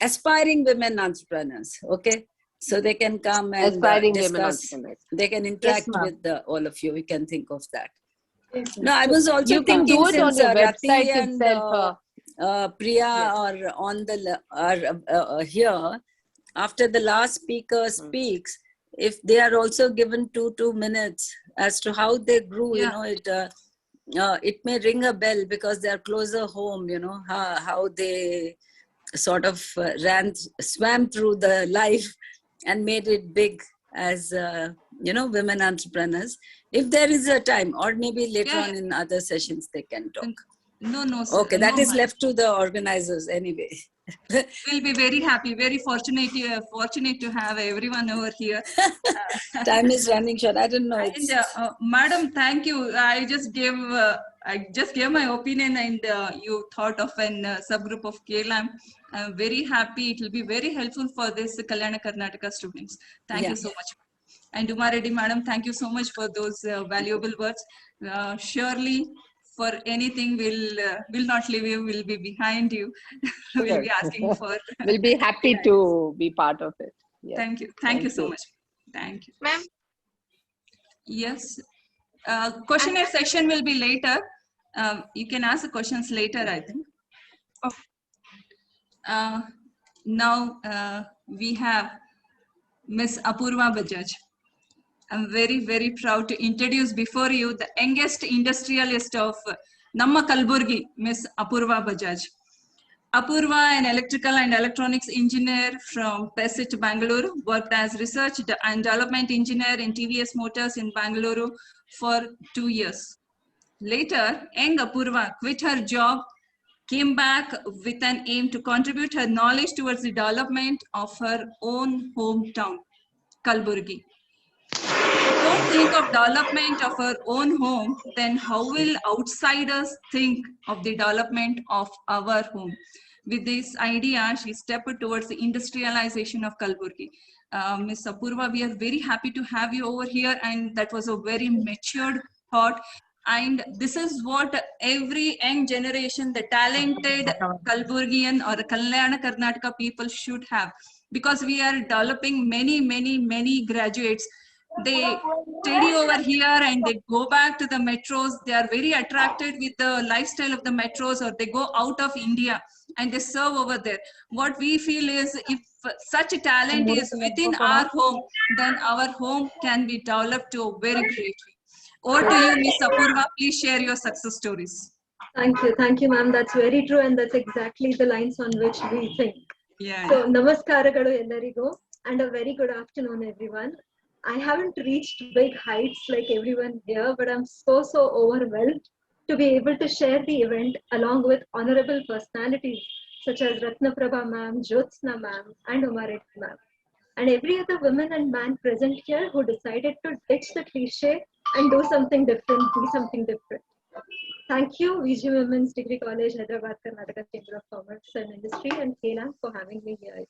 aspiring women entrepreneurs. Okay, so they can come and discuss. They can interact with all of you. We can think of that. No, I was also thinking, do it on your website and Priya are on the here. After the last speaker speaks, if they are also given 2 minutes as to how they grew, it may ring a bell because they are closer home, how they sort of swam through the life and made it big as, women entrepreneurs. If there is a time, or maybe later on in other sessions, they can talk. No, sir. Okay, that No, is left to the organizers anyway. We'll be very happy, very fortunate to have everyone over here. Time is running short. I don't know. And Madam, thank you. I just gave my opinion, and you thought of a subgroup of KLAM. I'm very happy. It will be very helpful for this Kalyana Karnataka students. Thank you so much. And Uma Reddy Madam, thank you so much for those valuable words. Surely, for anything, we'll not leave you. We'll be behind you. We'll be asking for. We'll be happy to be part of it. Yes. Thank you. Thank you so much. Thank you. Ma'am. Yes. Questionnaire session will be later. You can ask the questions later, I think. Now we have Miss Apurva Bajaj. I'm very, very proud to introduce before you the youngest industrialist of Namma Kalburgi, Miss Apurva Bajaj. Apurva, an electrical and electronics engineer from PESIT, Bangalore, worked as research and development engineer in TVS Motors in Bangalore for 2 years. Later, young Apurva quit her job, came back with an aim to contribute her knowledge towards the development of her own hometown, Kalburgi. Don't think of development of our own home, then how will outsiders think of the development of our home? With this idea, she stepped towards the industrialization of Kalburgi. Ms. Apurva, we are very happy to have you over here, and that was a very matured thought. And this is what every young generation, the talented Kalburgian or the Kalyana Karnataka people should have, because we are developing many graduates. They study over here and they go back to the metros. They are very attracted with the lifestyle of the metros, or they go out of India and they serve over there. What we feel is, if such a talent is within our home, then our home can be developed to a very great way. Over to you, Ms. Apurva. Please share your success stories. Thank you, ma'am. That's very true, and that's exactly the lines on which we think. So, namaskaralu ellarigu, and a very good afternoon, everyone. I haven't reached big heights like everyone here, but I'm so overwhelmed to be able to share the event along with honorable personalities such as Ratnaprabha ma'am, Jyotsna ma'am, and Uma Reddy ma'am, and every other woman and man present here who decided to ditch the cliche and do something different, be something different. Thank you, VG Women's Degree College, Hyderabad, Karnataka Chamber of Commerce and Industry, and KLAM for having me here.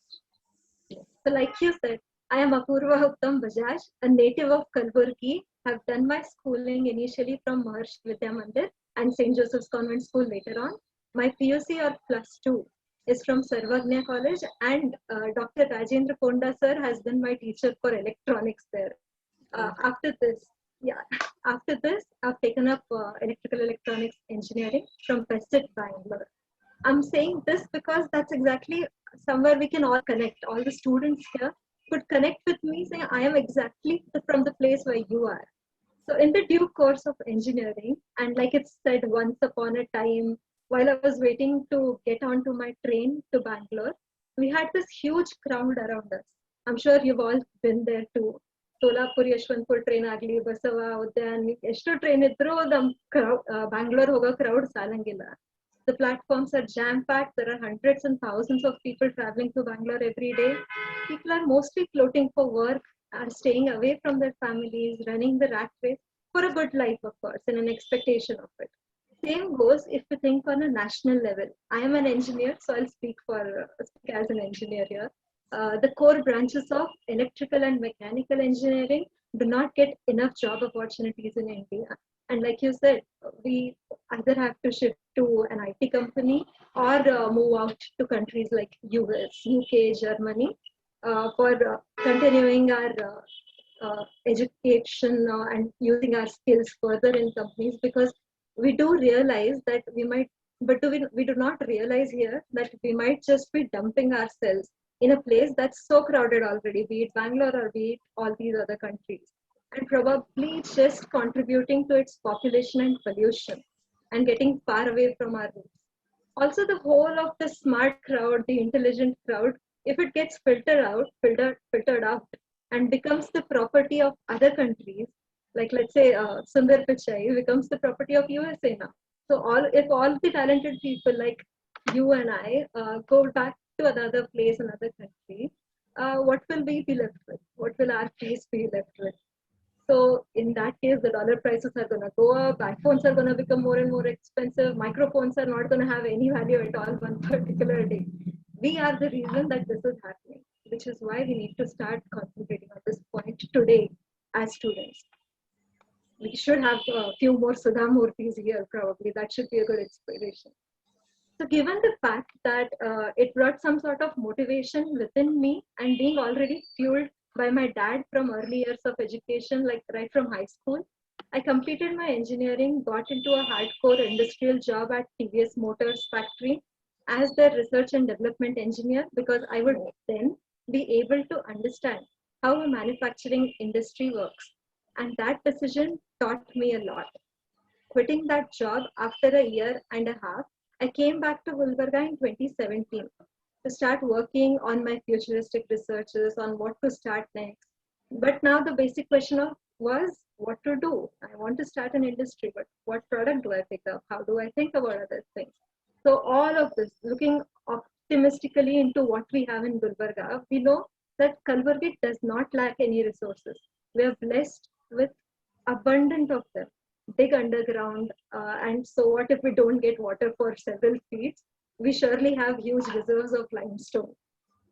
So like you said, I am Apurva Bajaj, a native of Kalburgi. Have done my schooling initially from Maharshi Vidya Mandir and St. Joseph's Convent School later on. My PUC or +2 is from Sarvagnya College, and Dr. Rajendra Konda sir has been my teacher for electronics there. After this, I've taken up electrical electronics engineering from PESIT, Bangalore. I'm saying this because that's exactly somewhere we can all connect. All the students here could connect with me, saying I am exactly from the place where you are. So in the due course of engineering, and like it's said, once upon a time, while I was waiting to get onto my train to Bangalore, we had this huge crowd around us. I'm sure you've all been there too. Solapur, Yashwantpur train agli, Basava, Udyan, eshtu train idru, the Bangalore hoga crowd salangilla. The platforms are jam-packed. There are hundreds and thousands of people traveling to Bangalore every day. People are mostly floating for work, are staying away from their families, running the rat race for a good life, of course, and an expectation of it. Same goes if we think on a national level. I am an engineer, so I'll speak as an engineer here. The core branches of electrical and mechanical engineering do not get enough job opportunities in India. And like you said, we either have to shift to an IT company or move out to countries like US, UK, Germany for continuing our education and using our skills further in companies, because we do realize that we might, but we do not realize here that we might just be dumping ourselves in a place that's so crowded already, be it Bangalore or be it all these other countries, and probably just contributing to its population and pollution and getting far away from our roots. Also, the whole of the smart crowd, the intelligent crowd, if it gets filtered out and becomes the property of other countries, like let's say Sundar Pichai becomes the property of USA now. So if all the talented people like you and I go back to another place, another country, what will we be left with? What will our face be left with? So in that case, the dollar prices are going to go up. iPhones are going to become more and more expensive. Microphones are not going to have any value at all one particular day. We are the reason that this is happening, which is why we need to start concentrating on this point today as students. We should have a few more Sudha Murthy's here probably. That should be a good inspiration. So given the fact that it brought some sort of motivation within me and being already fueled by my dad from early years of education, like right from high school, I completed my engineering, got into a hardcore industrial job at TVS Motors factory as their research and development engineer, because I would then be able to understand how a manufacturing industry works. And that decision taught me a lot. Quitting that job after a year and a half, I came back to Gulbarga in 2017 to start working on my futuristic researches on what to start next. But now the basic question was what to do. I want to start an industry, but what product do I pick up? How do I think about other things? So all of this, looking optimistically into what we have in Gulbarga, we know that Kalburgi does not lack any resources. We are blessed with abundant of them. Big underground, and so what if we don't get water for several feet? We surely have huge reserves of limestone.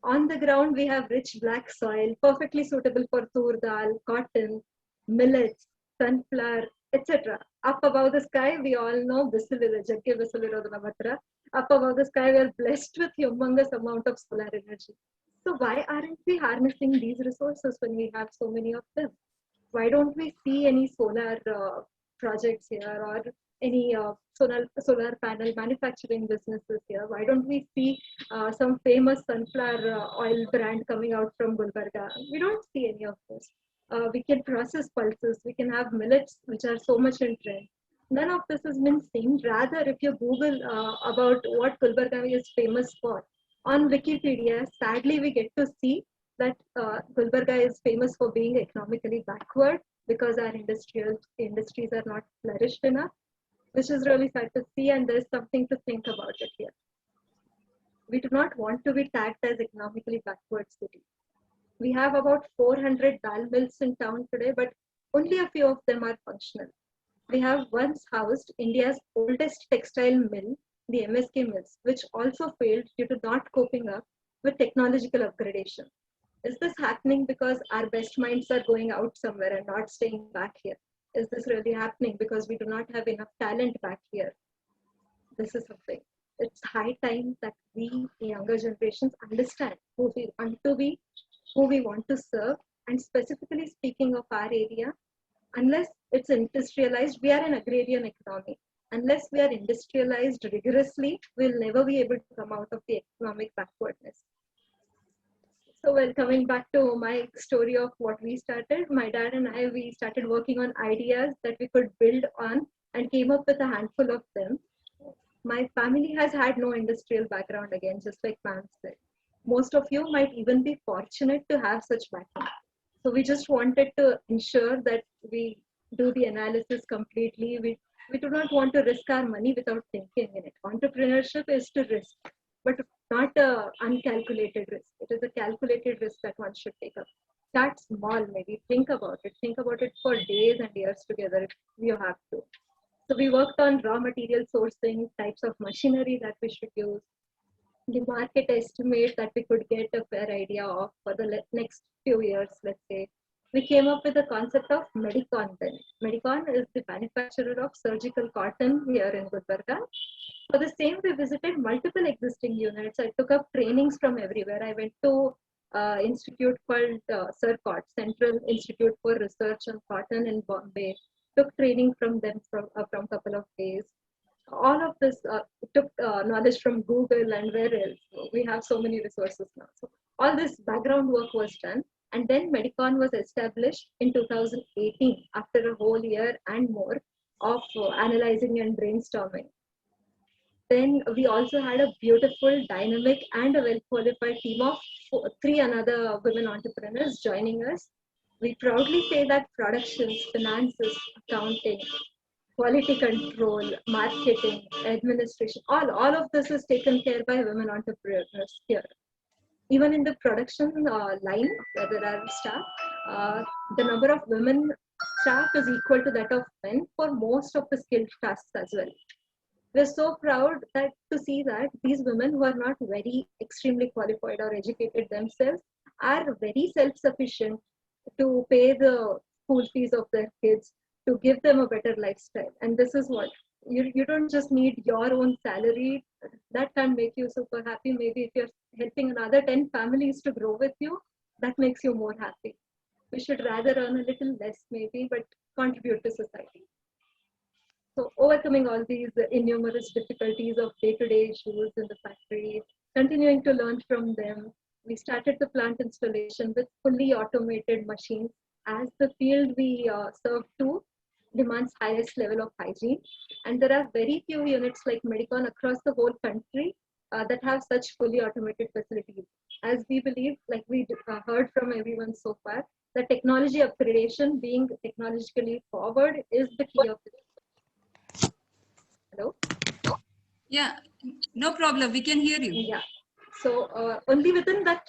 On the ground, we have rich black soil, perfectly suitable for tur dal, cotton, millets, sunflower, etc. Up above the sky, we all know up above the sky, we are blessed with humongous amount of solar energy. So why aren't we harnessing these resources when we have so many of them? Why don't we see any solar projects here or any solar panel manufacturing businesses here? Why don't we see some famous sunflower oil brand coming out from Gulbarga? We don't see any of this. We can process pulses. We can have millets, which are so much in trend. None of this has been seen. Rather, if you Google about what Gulbarga is famous for, on Wikipedia, sadly, we get to see that Gulbarga is famous for being economically backward because our industries are not flourished enough, which is really sad to see, and there's something to think about it here. We do not want to be tagged as economically backward city. We have about 400 dal mills in town today, but only a few of them are functional. We have once housed India's oldest textile mill, the MSK mills, which also failed due to not coping up with technological upgradation. Is this happening because our best minds are going out somewhere and not staying back here? Is this really happening because we do not have enough talent back here? This is something. It's high time that we, the younger generations, understand who we want to be, who we want to serve, and specifically speaking of our area, unless it's industrialized, we are an agrarian economy. Unless we are industrialized rigorously, we'll never be able to come out of the economic backwardness. So, well, coming back to my story of what we started, my dad and I, we started working on ideas that we could build on and came up with a handful of them. My family has had no industrial background again, just like Pam said. Most of you might even be fortunate to have such background. So we just wanted to ensure that we do the analysis completely. We do not want to risk our money without thinking in it. Entrepreneurship is to risk, but not an uncalculated risk. It is a calculated risk that one should take up. Start small, maybe think about it. Think about it for days and years together if you have to. So we worked on raw material sourcing, types of machinery that we should use, the market estimate that we could get a fair idea of for the next few years, let's say. We came up with the concept of Medicon then. Medicon is the manufacturer of surgical cotton here in Gulbarga. For the same, we visited multiple existing units. I took up trainings from everywhere. I went to institute called CIRCOT, Central Institute for Research on Cotton in Bombay. Took training from them from a couple of days. All of this took knowledge from Google and where else. We have so many resources now. So all this background work was done. And then Medicon was established in 2018 after a whole year and more of analyzing and brainstorming. Then we also had a beautiful, dynamic, and a well-qualified team of three another women entrepreneurs joining us. We proudly say that productions, finances, accounting, quality control, marketing, administration, all of this is taken care by women entrepreneurs here. Even in the production line, where there are staff, the number of women staff is equal to that of men for most of the skilled tasks as well. We're so proud that to see that these women who are not very extremely qualified or educated themselves are very self-sufficient to pay the school fees of their kids, to give them a better lifestyle. And this is what you don't just need your own salary. That can make you super happy. Maybe if you're helping another 10 families to grow with you, that makes you more happy. We should rather earn a little less maybe, but contribute to society. So overcoming all these innumerous difficulties of day-to-day issues in the factory, continuing to learn from them. We started the plant installation with fully automated machines, as the field we serve to demands highest level of hygiene. And there are very few units like Medicon across the whole country that have such fully automated facilities. As we believe, like we heard from everyone so far, that technology upgradation, being technologically forward, is the key of this. Hello? Yeah, no problem. We can hear you. Yeah. So only within that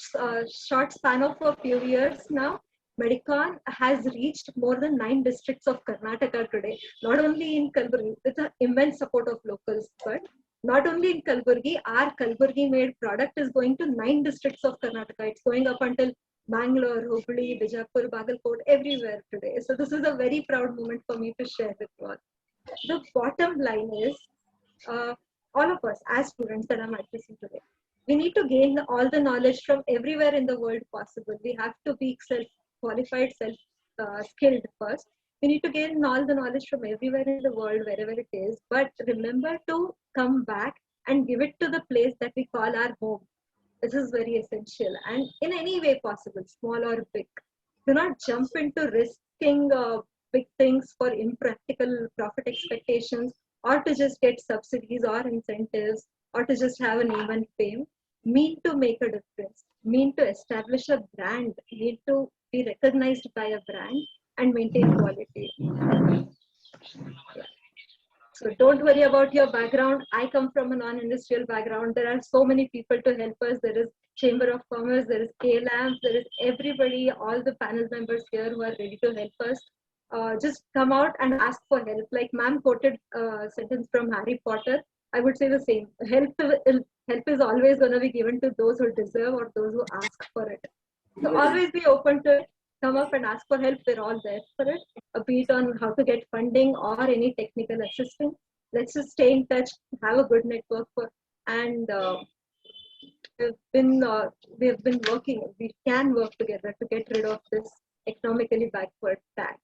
short span of a few years now, Medicon has reached more than 9 districts of Karnataka today. Not only in Kalburgi, with the immense support of locals, but not only in Kalburgi, our Kalburgi made product is going to 9 districts of Karnataka. It's going up until Bangalore, Hubli, Bijapur, Bagalkot, everywhere today. So this is a very proud moment for me to share with you all. The bottom line is, all of us as students that I'm addressing today, we need to gain all the knowledge from everywhere in the world possible. We have to be self-qualified, self-skilled first. We need to gain all the knowledge from everywhere in the world, wherever it is. But remember to come back and give it to the place that we call our home. This is very essential. And in any way possible, small or big, do not jump into risking big things for impractical profit expectations, or to just get subsidies or incentives, or to just have a name and fame. Mean to make a difference, mean to establish a brand, mean to be recognized by a brand and maintain quality. Yeah. So don't worry about your background. I come from a non-industrial background. There are so many people to help us. There is Chamber of Commerce, there is KLAMS, there is everybody, all the panel members here who are ready to help us. Just come out and ask for help. Like ma'am quoted a sentence from Harry Potter, I would say the same. Help is always going to be given to those who deserve or those who ask for it. So always be open to it. Come up and ask for help. We're all there for it. Be it on how to get funding or any technical assistance. Let's just stay in touch, have a good network and we've been working. We can work together to get rid of this economically backward tag.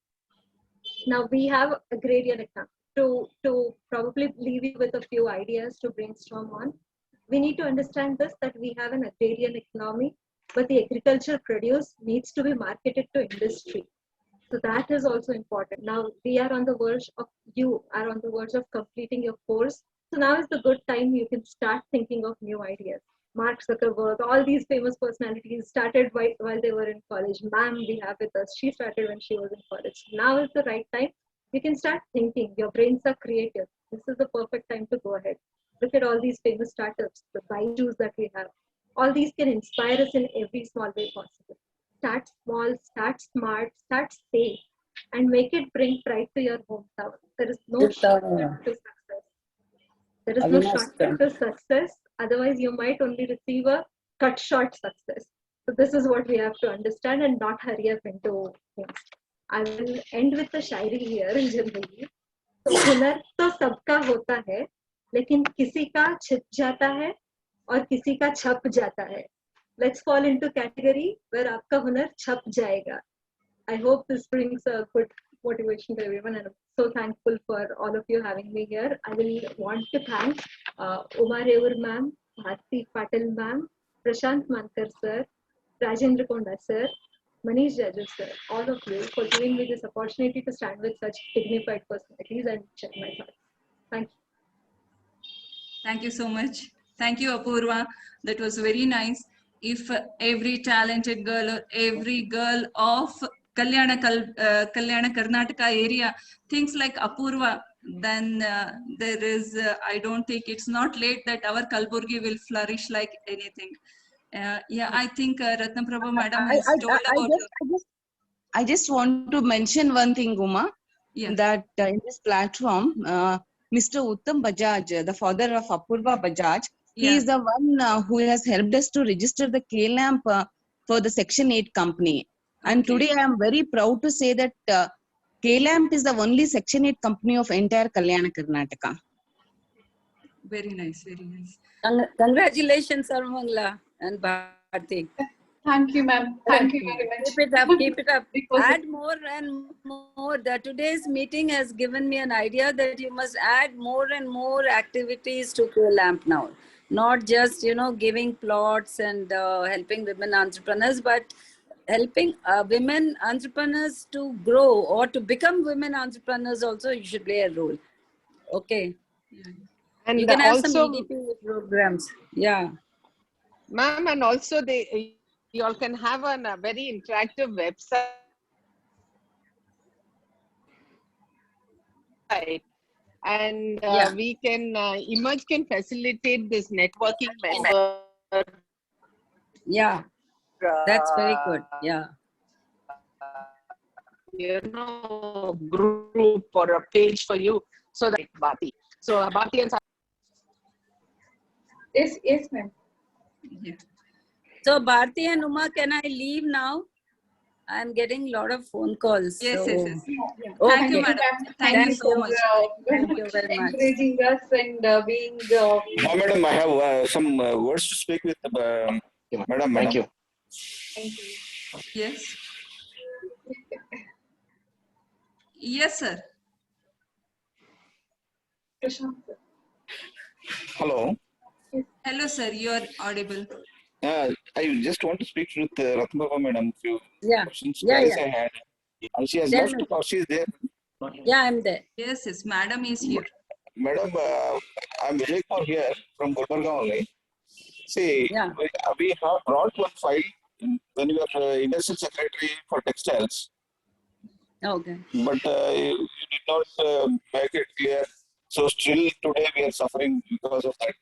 Now we have agrarian economy. To probably leave you with a few ideas to brainstorm on. We need to understand this, that we have an agrarian economy, but the agriculture produce needs to be marketed to industry. So that is also important. Now we are on the verge of, you are on the verge of completing your course. So now is the good time you can start thinking of new ideas. Mark Zuckerberg, all these famous personalities started while they were in college. Ma'am, we have with us, she started when she was in college. Now is the right time. You can start thinking. Your brains are creative. This is the perfect time to go ahead. Look at all these famous startups, the Byju's that we have. All these can inspire us in every small way possible. Start small, start smart, start safe, and make it bring pride to your hometown. There is no shortcut to success. There is no shortcut to success. Otherwise, you might only receive a cut short success. So this is what we have to understand and not hurry up into things. I will end with the Shayari here generally. तो हुनर तो सबका होता है, लेकिन किसी का छिप जाता है और किसी का छप जाता है. Let's fall into category where आपका हुनर छप जाएगा. I hope this brings a good motivation to everyone, and I'm so thankful for all of you having me here. I will want to thank Uma Reur ma'am, Bharti Patil ma'am, Prashant Mankar sir, Rajendra Konda sir, Manish Jaju sir, all of you for giving me this opportunity to stand with such dignified personalities and share my thoughts. Thank you. Thank you so much. Thank you, Apurva. That was very nice. If every talented girl or every girl of Kalyana, Kalyana Karnataka area thinks like Apurva, then there is, I don't think it's not late that our Kalburgi will flourish like anything. Yeah, I think Ratnaprabha madam has told about I just want to mention one thing, Uma, that in this platform, Mr. Uttam Bajaj, the father of Apurva Bajaj, he is the one who has helped us to register the K-LAMP for the Section 8 company. And today I am very proud to say that K-LAMP is the only Section 8 company of entire Kalyana Karnataka. Very nice, very nice. Congratulations, Sarmangla and Bharti. Thank you, ma'am. Thank you very much. Keep it up, keep it up. Add more and more. Today's meeting has given me an idea that you must add more and more activities to K-LAMP now. Not just, giving plots and helping women entrepreneurs, but helping women entrepreneurs to grow or to become women entrepreneurs also. You should play a role. Okay. And you can have also, some EDP programs. Yeah. Ma'am, and also you all can have a very interactive website. And we can, Emerge can facilitate this networking member. Yeah, that's very good. Yeah. Group or a page for you. So that Bharti. So Bharti and Yes, ma'am. Yeah. So Bharti and Uma, can I leave now? I'm getting a lot of phone calls. Yes, so... yes. Yeah. Okay. Thank you, madam. Thank you so much. Thank you very much. Encouraging us and being. Madam, I have some words to speak with. Madam, thank you. Thank you. Yes. Yes, sir. Prashant, sir. Hello. Hello, sir. You are audible. I just want to speak with Ratnaprabha madam. Few questions I had. She has left or she is there? Yeah, I'm there. Yes, yes. Madam is here. Madam, I'm Vijay Kumar here from Gulbarga only. See, we have brought one file when you were Industrial Secretary for Textiles. Okay. But you did not make it clear. So still today we are suffering because of that.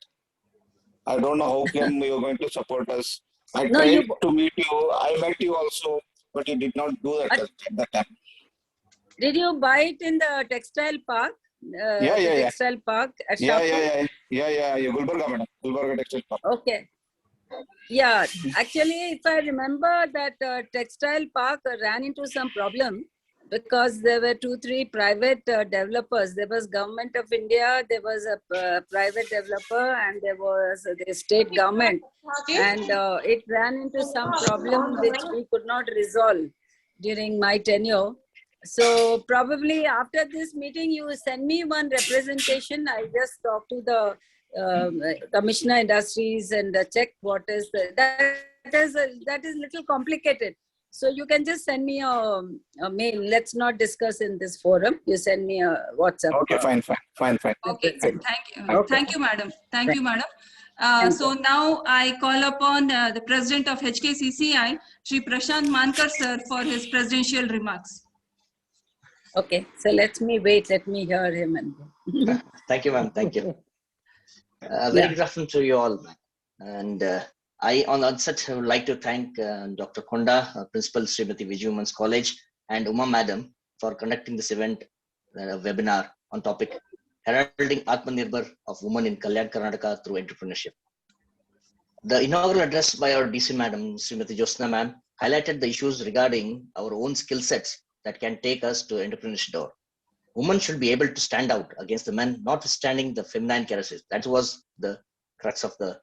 I don't know how come you're going to support us. I tried to meet you. I met you also, but you did not do that at that time. Did you buy it in the textile park? Textile park at Yeah. Gulbarga, madam. Gulbarga Textile Park. Okay. Yeah, actually, if I remember that textile park ran into some problem because there were 2-3 private developers. There was Government of India, there was a private developer, and there was the state government. And it ran into some problem which we could not resolve during my tenure. So probably after this meeting, you send me one representation. I just talk to the Commissioner Industries and check what is that is little complicated. So you can just send me a mail. Let's not discuss in this forum. You send me a WhatsApp. Okay, fine. Okay, thank you. Thank you, madam. Thank you, madam. So now I call upon the president of HKCCI, Shri Prashant Mankar sir, for his presidential remarks. Okay, so let me hear him. Thank you, ma'am. Thank you. Very good afternoon to you all. And I, on the outset, would like to thank Dr. Konda, Principal Srimati Vijay Women's College, and Uma Madam for conducting this event webinar on topic Heralding Atmanirbhar of Women in Kalyana Karnataka through Entrepreneurship. The inaugural address by our DC Madam, Srimati Josna Ma'am, highlighted the issues regarding our own skill sets that can take us to entrepreneurship door. Women should be able to stand out against the men, notwithstanding the feminine characteristics. That was the crux of the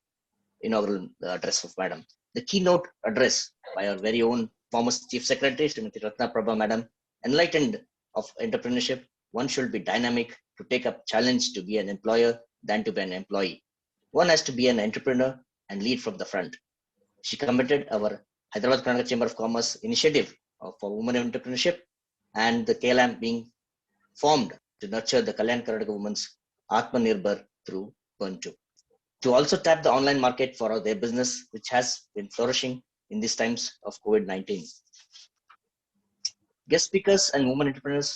inaugural address of Madam. The keynote address by our very own former Chief Secretary, Srimati Ratnaprabha Madam, enlightened of entrepreneurship. One should be dynamic to take up challenge to be an employer than to be an employee. One has to be an entrepreneur and lead from the front. She committed our Hyderabad Karnataka Chamber of Commerce initiative for women in entrepreneurship and the K-LAMP being formed to nurture the Kalyana Karnataka women's Atmanirbhar through Burn 2. to also tap the online market for their business, which has been flourishing in these times of COVID-19. Guest speakers and women entrepreneurs,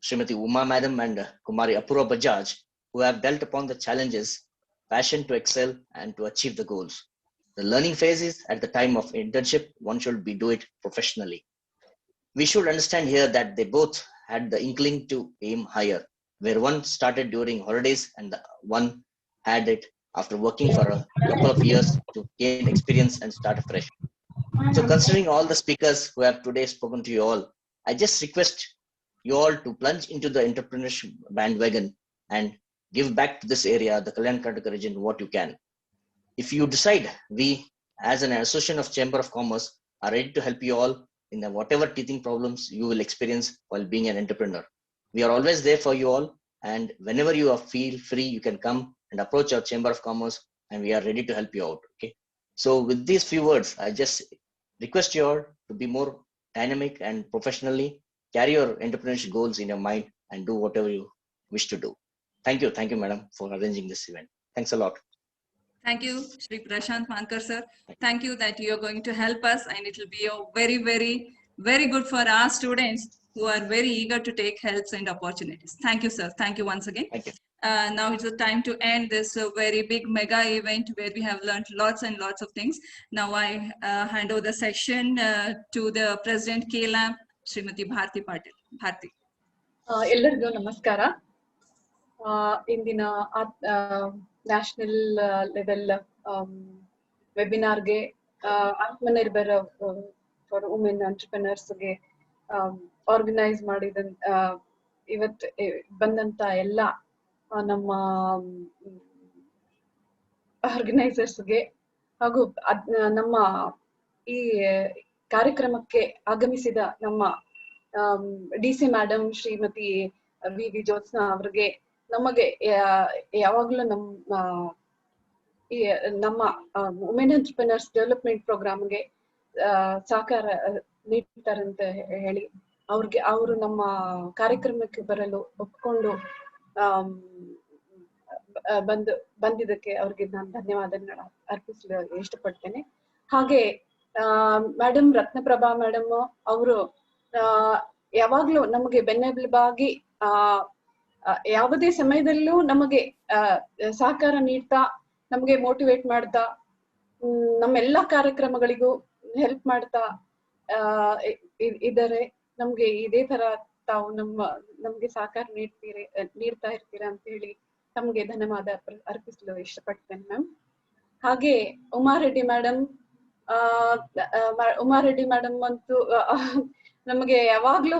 Srimati Uma Madam and Kumari Apurva Bajaj, who have dealt upon the challenges, passion to excel and to achieve the goals. The learning phase is at the time of internship, one should do it professionally. We should understand here that they both had the inkling to aim higher, where one started during holidays and the one had it after working for a couple of years to gain experience and start afresh. So considering all the speakers who have today spoken to you all, I just request you all to plunge into the entrepreneurship bandwagon and give back to this area, the Kalyana Karnataka region, what you can. If you decide, we as an association of Chamber of Commerce are ready to help you all in whatever teething problems you will experience while being an entrepreneur. We are always there for you all, and whenever you feel free, you can come and approach our Chamber of Commerce, and we are ready to help you out. Okay. So with these few words, I just request you all to be more dynamic and professionally carry your entrepreneurship goals in your mind and do whatever you wish to do. Thank you, madam, for arranging this event. Thanks a lot. Thank you, Shri Prashant Mankar sir. Thank you that you are going to help us, and it will be a very, very, very good for our students who are very eager to take helps and opportunities. Thank you, sir. Thank you once again. Thank you. Now it's the time to end this very big mega event where we have learned lots and lots of things. Now I hand over the session to the President KLAM, Srimati Bharti Patil. Bharti. ಎಲ್ಲರಿಗೂ ನಮಸ್ಕಾರ. ಇಂದಿನ national level ವೆಬಿನಾರ್ಗೆ Atmanirbhar for women ಎಂಟರ್ಪ್ರೆನರ್ಸ್ಗೆ organise ಮಾಡಿದ ಇವತ್ತು ಬಂದಂತ ಎಲ್ಲ ನಮ್ಮ ಆರ್ಗನೈಸರ್ಸ್ಗೆ ಹಾಗೂ ನಮ್ಮ ಈ ಕಾರ್ಯಕ್ರಮಕ್ಕೆ ಆಗಮಿಸಿದ ನಮ್ಮ DC madam Shrimati V Jyotsna ಅವರಿಗೆ ನಮಗೆ ಯಾವಾಗ್ಲೂ ನಮ್ಮ ವುಮೆನ್ ಎಂಟರ್ಪ್ರೆನರ್ಸ್ ಡೆವಲಪ್ಮೆಂಟ್ ಪ್ರೋಗ್ರಾಮ್ಗೆ ಸಹಕಾರ ನೀಡ್ತಾರಂತ ಹೇಳಿ ಅವರು ನಮ್ಮ ಕಾರ್ಯಕ್ರಮಕ್ಕೆ ಬರಲು ಒಪ್ಕೊಂಡು ಬಂದಿದ್ದಕ್ಕೆ ಅವ್ರಿಗೆ ನಾನು ಧನ್ಯವಾದಗಳನ್ನ ಅರ್ಪಿಸಲು ಇಷ್ಟಪಡ್ತೇನೆ. ಹಾಗೆ ಮೇಡಮ್ ರತ್ನಪ್ರಭಾ ಮೇಡಮ್ ಅವರು ಯಾವಾಗ್ಲೂ ನಮಗೆ ಬೆನ್ನೆಲುಬಾಗಿ ಯಾವುದೇ ಸಮಯದಲ್ಲೂ ನಮಗೆ ಸಹಕಾರ ನೀಡ್ತಾ ನಮಗೆ ಮೋಟಿವೇಟ್ ಮಾಡ್ತಾ ನಮ್ಮೆಲ್ಲಾ ಕಾರ್ಯಕ್ರಮಗಳಿಗೂ ಹೆಲ್ಪ್ ಮಾಡ್ತಾ ಇದ್ದಾರೆ. ನಮ್ಗೆ ಇದೇ ತರ ತಾವು ನಮ್ಗೆ ಸಹಕಾರ ನೀಡ್ತಾ ಇರ್ತೀರಾ ಅಂತ ಹೇಳಿ ತಮ್ಗೆ ಧನ್ಯವಾದ ಅರ್ಪಿಸಲು ಇಷ್ಟಪಡ್ತೇನೆ ಮ್ಯಾಮ್. ಹಾಗೆ ಉಮಾರೆಡ್ಡಿ ಮೇಡಮ್ ಅಂತೂ ನಮಗೆ ಯಾವಾಗ್ಲೂ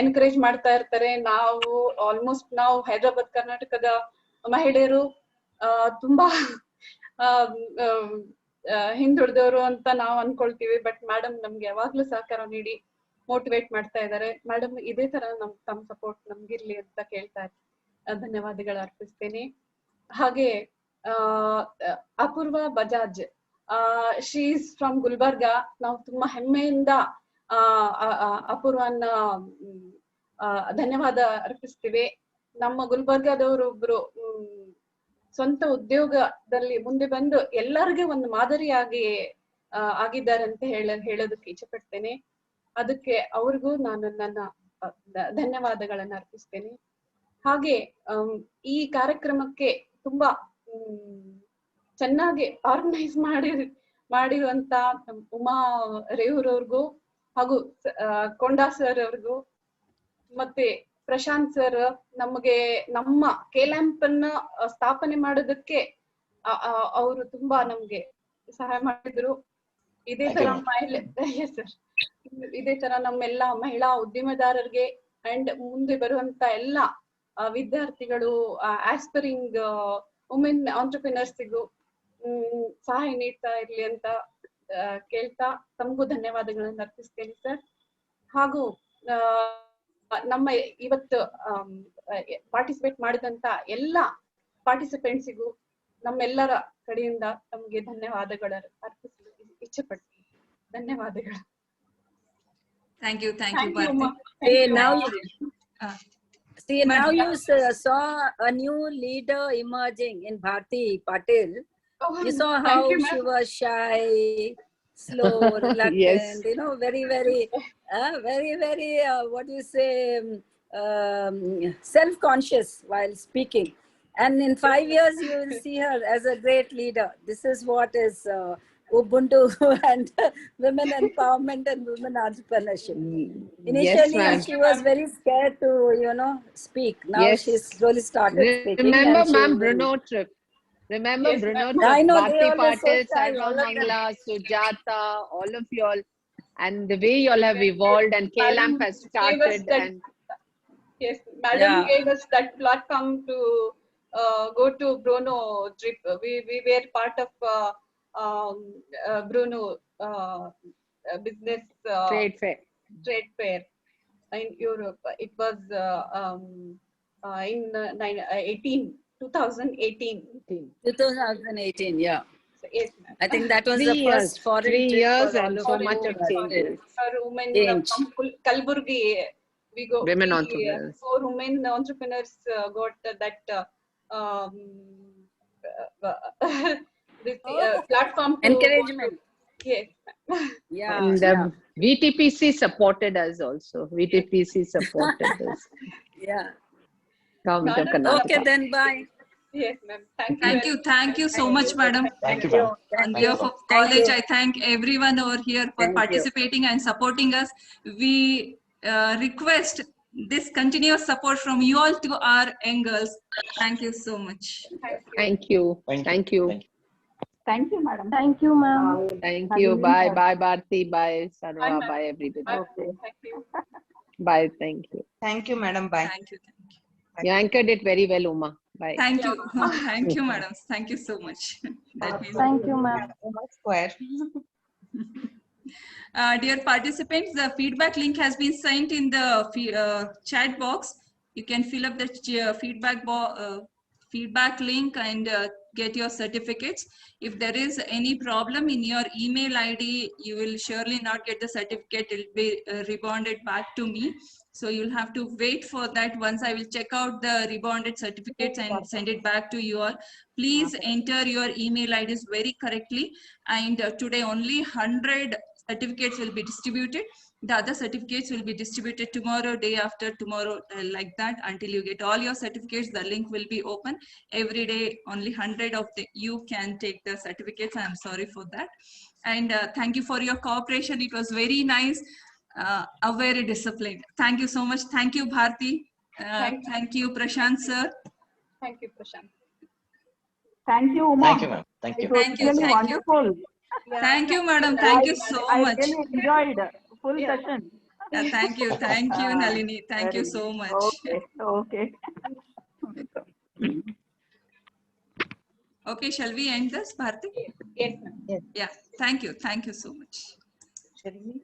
ಎನ್ಕರೇಜ್ ಮಾಡ್ತಾ ಇರ್ತಾರೆ. ನಾವು ಹೈದರಾಬಾದ್ ಕರ್ನಾಟಕದ ಮಹಿಳೆಯರು ತುಂಬಾ ಹಿಂದುಳಿದವರು ಅಂತ ನಾವು ಅನ್ಕೊಳ್ತೀವಿ. ಬಟ್ ಮೇಡಮ್ ನಮ್ಗೆ ಯಾವಾಗ್ಲೂ ಸಹಕಾರ ನೀಡಿ ಮೋಟಿವೇಟ್ ಮಾಡ್ತಾ ಇದ್ದಾರೆ. ಮೇಡಮ್ ಇದೇ ತರ ತಮ್ಮ ಸಪೋರ್ಟ್ ನಮ್ಗಿರ್ಲಿ ಅಂತ ಕೇಳ್ತಾ ಧನ್ಯವಾದಗಳು ಅರ್ಪಿಸ್ತೇನೆ. ಹಾಗೆ Apoorva Bajaj, she is from Gulbarga. ನಾವು ತುಂಬಾ ಹೆಮ್ಮೆಯಿಂದ ಅಪೂರ್ವನ್ನ ಧನ್ಯವಾದ ಅರ್ಪಿಸ್ತೀವಿ. ನಮ್ಮ ಗುಲ್ಬರ್ಗಾದವರು ಒಬ್ರು ಸ್ವಂತ ಉದ್ಯೋಗದಲ್ಲಿ ಮುಂದೆ ಬಂದು ಎಲ್ಲರಿಗೂ ಒಂದು ಮಾದರಿಯಾಗಿ ಆಗಿದ್ದಾರೆ ಅಂತ ಹೇಳೋದಕ್ಕೆ ಇಚ್ಛೆ ಪಡ್ತೇನೆ. ಅದಕ್ಕೆ ಅವ್ರಿಗೂ ನಾನು ನನ್ನ ಧನ್ಯವಾದಗಳನ್ನ ಅರ್ಪಿಸ್ತೇನೆ. ಹಾಗೆ ಈ ಕಾರ್ಯಕ್ರಮಕ್ಕೆ ತುಂಬಾ ಚೆನ್ನಾಗಿ ಆರ್ಗನೈಸ್ ಮಾಡಿರುವಂತ ಉಮಾ ರೇವೂರವ್ರಿಗೂ ಹಾಗೂ ಕೊಂಡಾ ಸರ್ ಅವ್ರಿಗೂ ಮತ್ತೆ ಪ್ರಶಾಂತ್ ಸರ್ ನಮಗೆ ನಮ್ಮ KLAMP ಅನ್ನ ಸ್ಥಾಪನೆ ಮಾಡೋದಕ್ಕೆ ಅವರು ತುಂಬಾ ನಮ್ಗೆ ಸಹಾಯ ಮಾಡಿದ್ರು. ಇದೇ ತರ ಇದೇ ತರ ನಮ್ಮೆಲ್ಲಾ ಮಹಿಳಾ ಉದ್ಯಮದಾರರಿಗೆ ಅಂಡ್ ಮುಂದೆ ಬರುವಂತ ಎಲ್ಲಾ ವಿದ್ಯಾರ್ಥಿಗಳು ಆಸ್ಪೈರಿಂಗ್ ವುಮೆನ್ ಆಂಟರ್ಪ್ರಿನರ್ಸ್ಗೂ ಸಹಾಯ ನೀಡ್ತಾ ಇರ್ಲಿ ಅಂತ ಕೇಳ್ತಾ ತಮಗೂ ಧನ್ಯವಾದಗಳನ್ನ ಅರ್ಪಿಸ್ತೇನೆ ಸರ್. ಹಾಗೂ ನಮ್ಮ ಇವತ್ತು ಪಾರ್ಟಿಸಿಪೇಟ್ ಮಾಡಿದಂತ ಎಲ್ಲಾ ಪಾರ್ಟಿಸಿಪೆಂಟ್ಸಿಗೂ ನಮ್ಮೆಲ್ಲರ ಕಡೆಯಿಂದ ತಮ್ಗೆ ಧನ್ಯವಾದಗಳ ಅರ್ಪಿಸಲು ಇಚ್ಛೆ ಪಡ್ತೀನಿ. ಧನ್ಯವಾದಗಳು. Thank you. See, now you saw a new leader emerging in Bharti Patil. You saw how she was shy, slow, reluctant, Yes. very, very, what do you say, self-conscious while speaking. And in 5 years, you will see her as a great leader. This is what is Ubuntu and women empowerment and women entrepreneurship. Initially, Yes, she was very scared to, speak. Now yes. she's slowly started speaking. Remember, And ma'am, Bruno trip. Remember Bruno trip. I know, they Bharti all are so Patil, shy, all Sarva of them. Mangla, Sujata, all of you all. And the way you all have evolved and K-Lamp has started. And yes, Madam gave us that platform to go to Bruno trip. We were part of Bruno business trade fair in Europe. It was in 2018. 2018, yeah. So, yes, I think that was 3 the years, first foreign 3 trip years for all and of so you. much of changes. Women Change. from Kalburgi, we go. Women entrepreneurs. 4 women entrepreneurs got that this platform to encouragement. Yes. Yeah. And VTPC supported us also. VTPC supported us. Yeah. Government of Karnataka. Okay, then bye. Yes, ma'am. Thank you so much, madam. Thank you, ma'am. On behalf of college, I thank everyone over here for Thank participating and supporting us. We request this continuous support from you all to our young girls. Thank you so much. Thank you. Thank you. Thank you, madam. Thank you, ma'am. Thank you. Bye. Bye, Bharti. Bye, Sarva. Bye, everybody. Okay. Thank you. Bye. Thank you. Thank you, madam. Bye. Thank you. You anchored it very well, Uma. Bye. Thank you. Thank you, madam. Thank you so much. That means Thank you, ma'am. Square. Dear participants, the feedback link has been sent in the chat box. You can fill up the feedback link and get your certificates. If there is any problem in your email ID, you will surely not get the certificate. It will be rebonded back to me. So you'll have to wait for that. Once I will check out the rebonded certificates and send it back to you all. Please enter your email IDs very correctly. And today only 100 certificates will be distributed. The other certificates will be distributed tomorrow, day after tomorrow, like that, until you get all your certificates. The link will be open every day. Only 100 of you can take the certificates. I'm sorry for that. And thank you for your cooperation. It was very nice, very disciplined. Thank you so much. Thank you, Bharti. Thank you, Prashant sir. Thank you, Prashant. Thank you, Uma. Thank you, ma'am. Thank you. It was really wonderful. Thank you, madam. Thank you so much. I really enjoyed full session. Thank you, Nalini. Thank you so much. Okay. Okay, shall we end this, Bharti? Yes, ma'am. Yes. Yeah. Thank you so much. Shall we?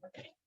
Okay.